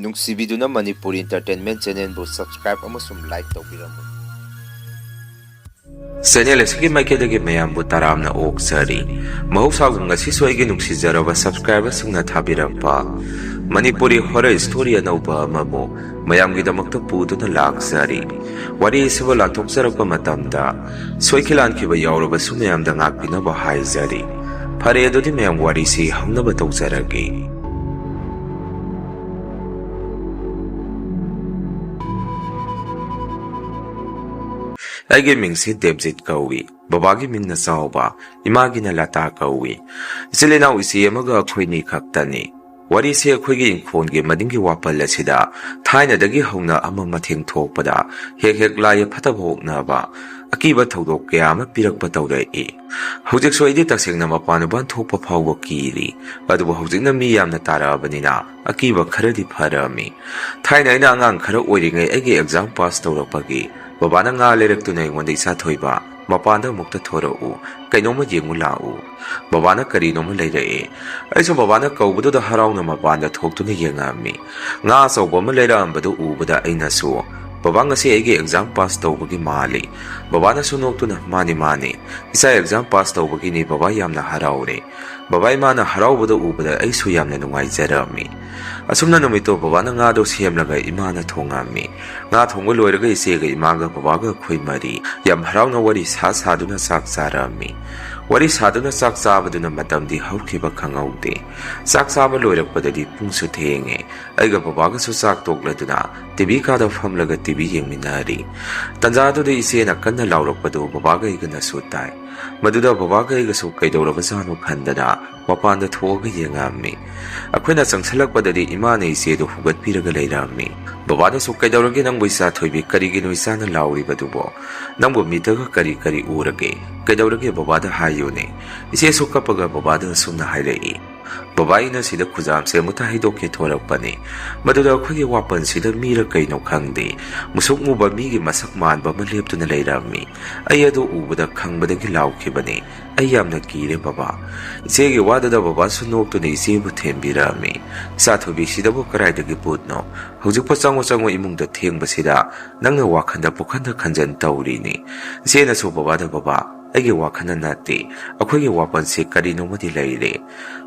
ꯅꯨꯡꯁꯤꯕꯤꯗꯨꯅ Manipuri entertainment ꯆꯦꯅꯦꯜꯕꯨ subscribe ꯑꯃꯁꯨꯡ like ꯇꯧꯕꯤꯔꯝꯃꯨ channel ꯑꯁꯤꯒꯤ ꯃꯥꯏꯀꯩꯗꯒꯤ ꯃꯌꯥꯝꯕꯨ ꯇꯔꯥꯝꯅ ꯑꯣꯛꯆꯔꯤ ꯃꯍꯧꯁꯥꯒꯨꯝ ꯉꯁꯤꯁꯨ ꯑꯩꯒꯤ ꯅꯨꯡꯁꯤꯖꯔꯕ ꯁꯕꯁꯀ꯭ꯔꯥꯏꯕꯔꯁꯤꯡꯅ ꯊꯥꯕꯤꯔꯛꯄ ꯃꯅꯤꯄꯨꯔꯤ ꯍꯣꯔꯔ ꯁ꯭ꯇꯣꯔꯤ ꯑꯅꯧꯕ ꯑꯃꯕꯨ ꯃꯌꯥꯝꯒꯤꯗꯃꯛꯇ ꯄꯨꯗꯨꯅ ꯂꯥꯛꯆꯔꯤ ꯋꯥꯔꯤ ꯑꯁꯤꯕꯨ ꯂꯥꯟꯊꯣꯛꯆꯔꯛꯄ ꯃꯇꯝꯗ ꯁꯣꯏꯈꯤꯂꯥꯟꯈꯤꯕ ꯌꯥꯎꯔꯕꯁꯨ ꯃꯌꯥꯝꯗ ꯉꯥꯛꯄꯤꯅꯕ ꯍꯥꯏꯖꯔꯤ ꯐꯔꯦ ꯑꯗꯨꯗꯤ ꯃꯌꯥꯝ ꯋꯥꯔꯤꯁꯤ ꯍꯧꯅꯕ ꯇꯧꯖꯔꯒꯦ ꯑꯩꯒꯤ ꯃꯤꯡꯁꯤ ꯗꯦꯕꯖꯤꯠ ꯀꯧꯏ ꯕꯕꯥꯒꯤ ꯃꯤꯡꯅ ꯆꯥꯎꯕ ꯏꯃꯥꯒꯤꯅ ꯂꯇꯥ ꯀꯧꯏ ꯏꯆꯤꯜ ꯏꯅꯥꯎ ꯏꯆꯦ ꯑꯃꯒ ꯑꯩꯈꯣꯏꯅꯤ ꯈꯛꯇꯅꯤ ꯋꯥꯔꯤꯁꯤ ꯑꯩꯈꯣꯏꯒꯤ ꯏꯪꯈꯣꯜꯒꯤ ꯃꯅꯤꯡꯒꯤ ꯋꯥꯄꯜ ꯑꯁꯤꯗ ꯊꯥꯏꯅꯗꯒꯤ ꯍꯧꯅ ꯑꯃ ꯃꯊꯦꯡ ꯊꯣꯛꯄꯗ ꯍꯦꯛ ꯍꯦꯛ ꯂꯥꯏ ꯐꯠꯇꯕ ꯑꯣꯛꯅꯕ ꯑꯀꯤꯕ ꯊꯧꯗꯣꯛ ꯀꯌꯥ ꯑꯃ ꯄꯤꯔꯛꯄ ꯇꯧꯔꯛꯏ ꯍꯧꯖꯤꯛꯁꯨ ꯑꯩꯗꯤ ꯇꯁꯦꯡꯅ ꯃꯄꯥꯟ ꯊꯣꯛꯄ ꯐꯥꯎꯕ ꯀꯤꯔꯤ ꯑꯗꯨꯕꯨ ꯍꯧꯖꯤꯛꯅ ꯃꯤ ꯌꯥꯝꯅ ꯇꯥꯔꯛꯑꯕꯅꯤꯅ ꯑꯀꯤꯕ ꯈꯔꯗꯤ ꯐꯔꯝꯃꯤ ꯊꯥꯏꯅ ꯑꯩꯅ ꯑꯉꯥꯡ ꯈꯔ ꯑꯣꯏꯔꯤꯉꯩ ꯑꯩꯒꯤ ꯑꯦꯛꯖꯥꯝ ꯄꯥꯁ ꯇꯧꯔꯛꯄꯒꯤ ꯕꯕꯥꯅ ꯉꯥ ꯂꯩꯔꯛꯇꯨꯅ ꯑꯩꯉꯣꯟꯗ ꯏꯆꯥ ꯊꯣꯏꯕ ꯃꯄꯥꯟꯗ ꯑꯃꯨꯛꯇ ꯊꯣꯔꯛꯎ ꯀꯩꯅꯣꯝꯃ ꯌꯦꯡꯉꯨ ꯂꯥꯛꯎ ꯕꯕꯥꯅ ꯀꯔꯤꯅꯣꯝꯃ ꯂꯩꯔꯛꯑꯦ ꯑꯩꯁꯨ ꯕꯕꯥꯅ ꯀꯧꯕꯗꯨꯗ ꯍꯔꯥꯎꯅ ꯃꯄꯥꯟꯗ ꯊꯣꯛꯇꯨꯅ ꯌꯦꯡꯉꯝꯃꯤ ꯉꯥ ꯑꯆꯧꯕ ꯑꯃ ꯂꯩꯔꯛꯑꯝꯕꯗꯨ ꯎꯕꯗ ꯑꯩꯅꯁꯨ ꯕꯕꯥ ꯉꯁꯤ ꯑꯩꯒꯤ ꯑꯦꯛꯖꯥꯝ ꯄꯥꯁ ꯇꯧꯕꯒꯤ ꯃꯥꯜꯂꯤ ꯕꯕꯥꯅꯁꯨ ꯅꯣꯛꯇꯨꯅ ꯃꯥꯅꯤ ꯏꯆꯥ ꯑꯦꯛꯖꯥꯝ ꯄꯥꯁ ꯇꯧꯕꯒꯤꯅꯤ ꯕꯕꯥ ꯌꯥꯝꯅ ꯍꯔꯥꯎꯔꯦ ꯕꯕꯥ ꯏꯃꯥꯅ ꯍꯔꯥꯎꯕꯗ ꯎꯕꯗ ꯑꯩꯁꯨ ꯌꯥꯝꯅ ꯅꯨꯡꯉꯥꯏꯖꯔꯝꯃꯤ ꯑꯁꯨꯝꯅ ꯅꯨꯃꯤꯠꯇꯣ ꯕꯕꯥꯅ ꯉꯥꯗꯣ ꯁꯦꯝꯂꯒ ꯏꯃꯥꯅ ꯊꯣꯡꯉꯝꯃꯤ ꯉꯥ ꯊꯣꯡꯕ ꯂꯣꯏꯔꯒ ꯏꯆꯦꯒ ꯏꯃꯥꯒ ꯕꯕꯥꯒ ꯑꯩꯈꯣꯏ ꯃꯔꯤ ꯌꯥꯝ ꯍꯔꯥꯎꯅ ꯋꯥꯔꯤ ꯁꯥꯗꯨꯅ ꯆꯥꯛ ꯆꯥꯔꯝꯃꯤ ꯋꯥꯔꯤ ꯁꯥꯗꯨꯅ ꯆꯥꯛ ꯆꯥꯕꯗꯨꯅ ꯃꯇꯝꯗꯤ ꯍꯧꯈꯤꯕ ꯈꯪꯍꯧꯗꯦ ꯆꯥꯛ ꯆꯥꯕ ꯂꯣꯏꯔꯛꯄꯗꯗꯤ ꯄꯨꯡꯁꯨ ꯊꯦꯡꯉꯦ ꯑꯩꯒ ꯕꯕꯥꯒꯁꯨ ꯆꯥꯛ ꯇꯣꯛꯂꯗꯨꯅ ꯇꯤꯚꯤ ꯀꯥꯗ ꯐꯝꯂꯒ ꯇꯤꯚꯤ ꯌꯦꯡꯃꯤꯟꯅꯔꯤ ꯇꯟꯖꯥꯗꯨꯗ ꯏꯆꯦꯅ ꯀꯟꯅ ꯂꯥꯎꯔꯛꯄꯗꯨ ꯕꯕꯥꯒ ꯑꯩꯒꯅꯁꯨ ꯇꯥꯏ ꯃꯗꯨꯗ ꯕꯕꯥꯒ ꯑꯩꯒꯁꯨ ꯀꯩꯗꯧꯔꯕꯖꯥꯠꯅꯣ ꯈꯟꯗꯅ ꯃꯄꯥꯟꯗ ꯊꯣꯛꯑꯒ ꯌꯦꯡꯉꯝꯃꯤ ꯑꯩꯈꯣꯏꯅ ꯆꯪꯁꯤꯜꯂꯛꯄꯗꯗꯤ ꯏꯃꯥꯅ ꯏꯆꯦꯗꯨ ꯍꯨꯒꯠꯄꯤꯔꯒ ꯂꯩꯔꯝꯃꯤ ꯕꯕꯥꯅꯁꯨ ꯀꯩꯗꯧꯔꯒꯦ ꯅꯪꯕꯨ ꯏꯆꯥ ꯊꯣꯏꯕꯤ ꯀꯔꯤꯒꯤꯅꯣ ꯏꯆꯥꯅ ꯂꯥꯎꯔꯤꯕꯗꯨꯕꯣ ꯅꯪꯕꯨ ꯃꯤꯠꯇꯒ ꯀꯔꯤ ꯎꯔꯒꯦ ꯀꯩꯗꯧꯔꯒꯦ ꯕꯕꯥꯗ ꯍꯥꯏꯌꯨꯅꯦ ꯏꯆꯦꯁꯨ ꯀꯞꯄꯒ ꯕꯕꯥꯗ ꯑꯁꯨꯝꯅ ꯍꯥꯏꯔꯛꯏ ꯕꯕꯥ ꯑꯩꯅ ꯁꯤꯗ ꯈꯨꯖꯥꯝꯁꯦ ꯑꯃꯨꯛꯇ ꯍꯩꯗꯣꯛꯀꯦ ꯊꯣꯔꯛꯄꯅꯤ ꯃꯗꯨꯗ ꯑꯩꯈꯣꯏꯒꯤ ꯋꯥꯄꯜꯁꯤꯗ ꯃꯤꯔ ꯀꯩꯅꯣ ꯈꯪꯗꯦ ꯃꯨꯁꯨꯛ ꯃꯨꯕ ꯃꯤꯒꯤ ꯃꯁꯛ ꯃꯥꯟꯕ ꯑꯃ ꯂꯦꯞꯇꯨꯅ ꯂꯩꯔꯝꯃꯤ ꯑꯩ ꯑꯗꯨ ꯎꯕꯗ ꯈꯪꯕꯗꯒꯤ ꯂꯥꯎꯈꯤꯕꯅꯤ ꯑꯩ ꯌꯥꯝꯅ ꯀꯤꯔꯦ ꯕꯕꯥ ꯏꯆꯦꯒꯤ ꯋꯥꯗꯨꯗ ꯕꯕꯥꯁꯨ ꯅꯣꯛꯇꯨꯅ ꯏꯆꯦꯕꯨ ꯊꯦꯝꯕꯤꯔꯝꯃꯤ ꯏꯆꯥ ꯊꯣꯏꯕꯤꯁꯤꯗꯕꯨ ꯀꯔꯥꯏꯗꯒꯤ ꯕꯨꯠꯅꯣ ꯍꯧꯖꯤꯛꯄꯨ ꯆꯪꯉꯨ ꯏꯃꯨꯡꯗ ꯊꯦꯡꯕꯁꯤꯗ ꯅꯪꯅ ꯋꯥꯈꯟꯗ ꯄꯨꯈꯟꯗ ꯈꯟꯖꯟ ꯇꯧꯔꯤꯅꯤ ꯏꯆꯦꯅꯁꯨ ꯕꯕꯥꯗ ꯕꯕꯥ ꯑꯩꯒꯤ ꯋꯥꯈꯟꯅ ꯅꯠꯇꯦ ꯑꯩꯈꯣꯏꯒꯤ ꯋꯥꯄꯜꯁꯤ ꯀꯔꯤꯅꯣꯃꯗꯤ ꯂꯩꯔꯦ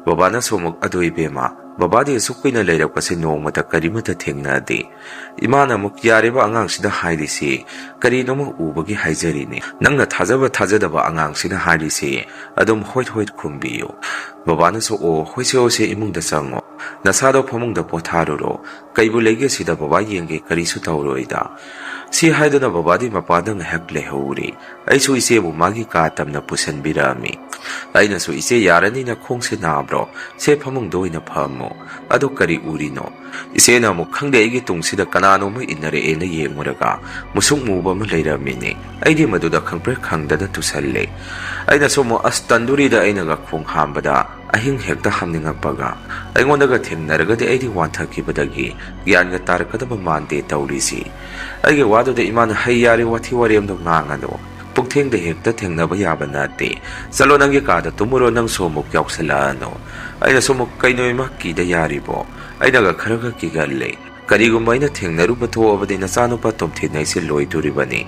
ꯕꯕꯥꯅꯁꯨ ꯑꯃꯨꯛ ꯑꯗꯨ ꯏꯕꯦꯝꯃ ꯕꯕꯥꯗꯤ ꯑꯁꯨꯛ ꯀꯨꯏꯅ ꯂꯩꯔꯛꯄꯁꯤ ꯅꯣꯡꯃꯇ ꯀꯔꯤꯃꯠꯇ ꯊꯦꯡꯅꯗꯦ ꯏꯃꯥꯅ ꯑꯃꯨꯛ ꯌꯥꯔꯤꯕ ꯑꯉꯥꯡꯁꯤꯗ ꯍꯥꯏꯔꯤꯁꯤ ꯀꯔꯤꯅꯣꯃ ꯎꯕꯒꯤ ꯍꯥꯏꯖꯔꯤꯅꯤ ꯅꯪꯅ ꯊꯥꯖꯕ ꯊꯥꯖꯗꯕ ꯑꯉꯥꯡꯁꯤꯅ ꯍꯥꯏꯔꯤꯁꯤ ꯑꯗꯨꯝ ꯍꯣꯏ ꯈꯨꯝꯕꯤꯌꯨ ꯕꯕꯥꯅꯁꯨ ꯑꯣ ꯍꯣꯏꯁꯦ ꯏꯃꯨꯡꯗ ꯆꯪꯉꯣ ꯅꯁꯥꯗꯣ ꯐꯃꯨꯡꯗ ꯄꯣꯊꯥꯔꯨꯔꯣ ꯀꯩꯕꯨ ꯂꯩꯒꯦ ꯁꯤꯗ ꯕꯕꯥ ꯌꯦꯡꯒꯦ ꯀꯔꯤꯁꯨ ꯇꯧꯔꯣꯏꯗ ꯁꯤ ꯍꯥꯏꯗꯨꯅ ꯕꯕꯥꯗꯤ ꯃꯄꯥꯟꯗ ꯉꯥꯏꯍꯥꯛ ꯂꯩꯍꯧꯔꯤ ꯑꯩꯁꯨ ꯏꯆꯦꯕు ꯃꯥꯒꯤ ꯀꯥ ꯇꯝꯅ ꯄꯨꯁꯤꯟꯕꯤꯔꯛꯑꯝꯃꯤ ꯑꯩꯅꯁꯨ ꯏꯆꯦ ꯌꯥꯔꯅꯤꯅ ꯈꯣꯡꯁꯦ ꯅꯥꯕ꯭ꯔꯣ ꯁꯦ ꯐꯃꯨꯡꯗ ꯑꯣꯏꯅ ꯐꯝꯃꯣ ꯑꯗꯨ ꯀꯔꯤ ꯎꯔꯤꯅꯣ ꯏꯆꯦꯅ ꯑꯃꯨꯛ ꯈꯪꯗꯦ ꯑꯩꯒꯤ ꯇꯨꯡꯁꯤꯗ ꯀꯅꯥꯅꯣꯃ ꯏꯟꯅꯔꯛꯑꯦꯅ ꯌꯦꯡꯉꯨꯔꯒ ꯃꯨꯁꯨꯛ ꯃꯨꯕ ꯑꯃ ꯂꯩꯔꯝꯃꯤꯅꯦ ꯑꯩꯗꯤ ꯃꯗꯨꯗ ꯈꯪꯄ꯭ꯔꯦꯛ ꯈꯪꯗꯅ ꯇꯨꯁꯜꯂꯦ ꯑꯩꯅꯁꯨ ꯑꯃꯨꯛ ꯑꯁ ꯇꯟꯗꯨꯔꯤꯗ ꯑꯩꯅꯒ ꯈꯣꯡ ꯍꯥꯝꯕꯗ ꯑꯍꯤꯡ ꯍꯦꯛꯇ ꯍꯥꯝꯅꯤꯡꯉꯛꯄꯒ ꯑꯩꯉꯣꯟꯗꯒ ꯊꯦꯡꯅꯔꯒꯗꯤ ꯑꯩꯗꯤ ꯋꯥꯟꯊꯈꯤꯕꯗꯒꯤ ꯒ꯭ꯌꯥꯟꯒ ꯇꯥꯔꯛꯀꯗꯕ ꯃꯥꯟꯗꯦ ꯇꯧꯔꯤꯁꯤ ꯑꯩꯒꯤ ꯋꯥꯗꯨꯗ ꯏꯃꯥꯅ ꯍꯩ ꯌꯥꯔꯦ ꯋꯥꯊꯤ ꯋꯥꯔꯦꯝꯗꯣ ꯉꯥꯡꯉꯅꯨ ꯄꯨꯡꯊꯦꯡꯗ ꯍꯦꯛꯇ ꯊꯦꯡꯅꯕ ꯌꯥꯕ ꯅꯠꯇꯦ ꯆꯠꯂꯣ ꯅꯪꯒꯤ ꯀꯥꯗ ꯇꯨꯝꯃꯨꯔꯣ ꯅꯪꯁꯨ ꯑꯃꯨꯛ ꯌꯥꯎꯁꯜꯂꯛꯑꯅꯨ ꯑꯩꯅꯁꯨ ꯑꯃꯨꯛ ꯀꯩꯅꯣ ꯏꯃꯥ ꯀꯤꯗ ꯌꯥꯔꯤꯕꯣ ꯑꯩꯅꯒ ꯈꯔ ꯀꯤꯒꯜꯂꯦ ꯀꯔꯤꯒꯨꯝꯕ ꯑꯩꯅ ꯊꯦꯡꯅꯔꯨꯕ ꯊꯣꯛꯑꯕꯗꯤ ꯅꯆꯥꯅꯨꯄꯥ ꯇꯣꯝꯊꯤꯟ ꯍꯥꯏꯁꯦ ꯂꯣꯏꯗꯣꯔꯤꯕꯅꯤ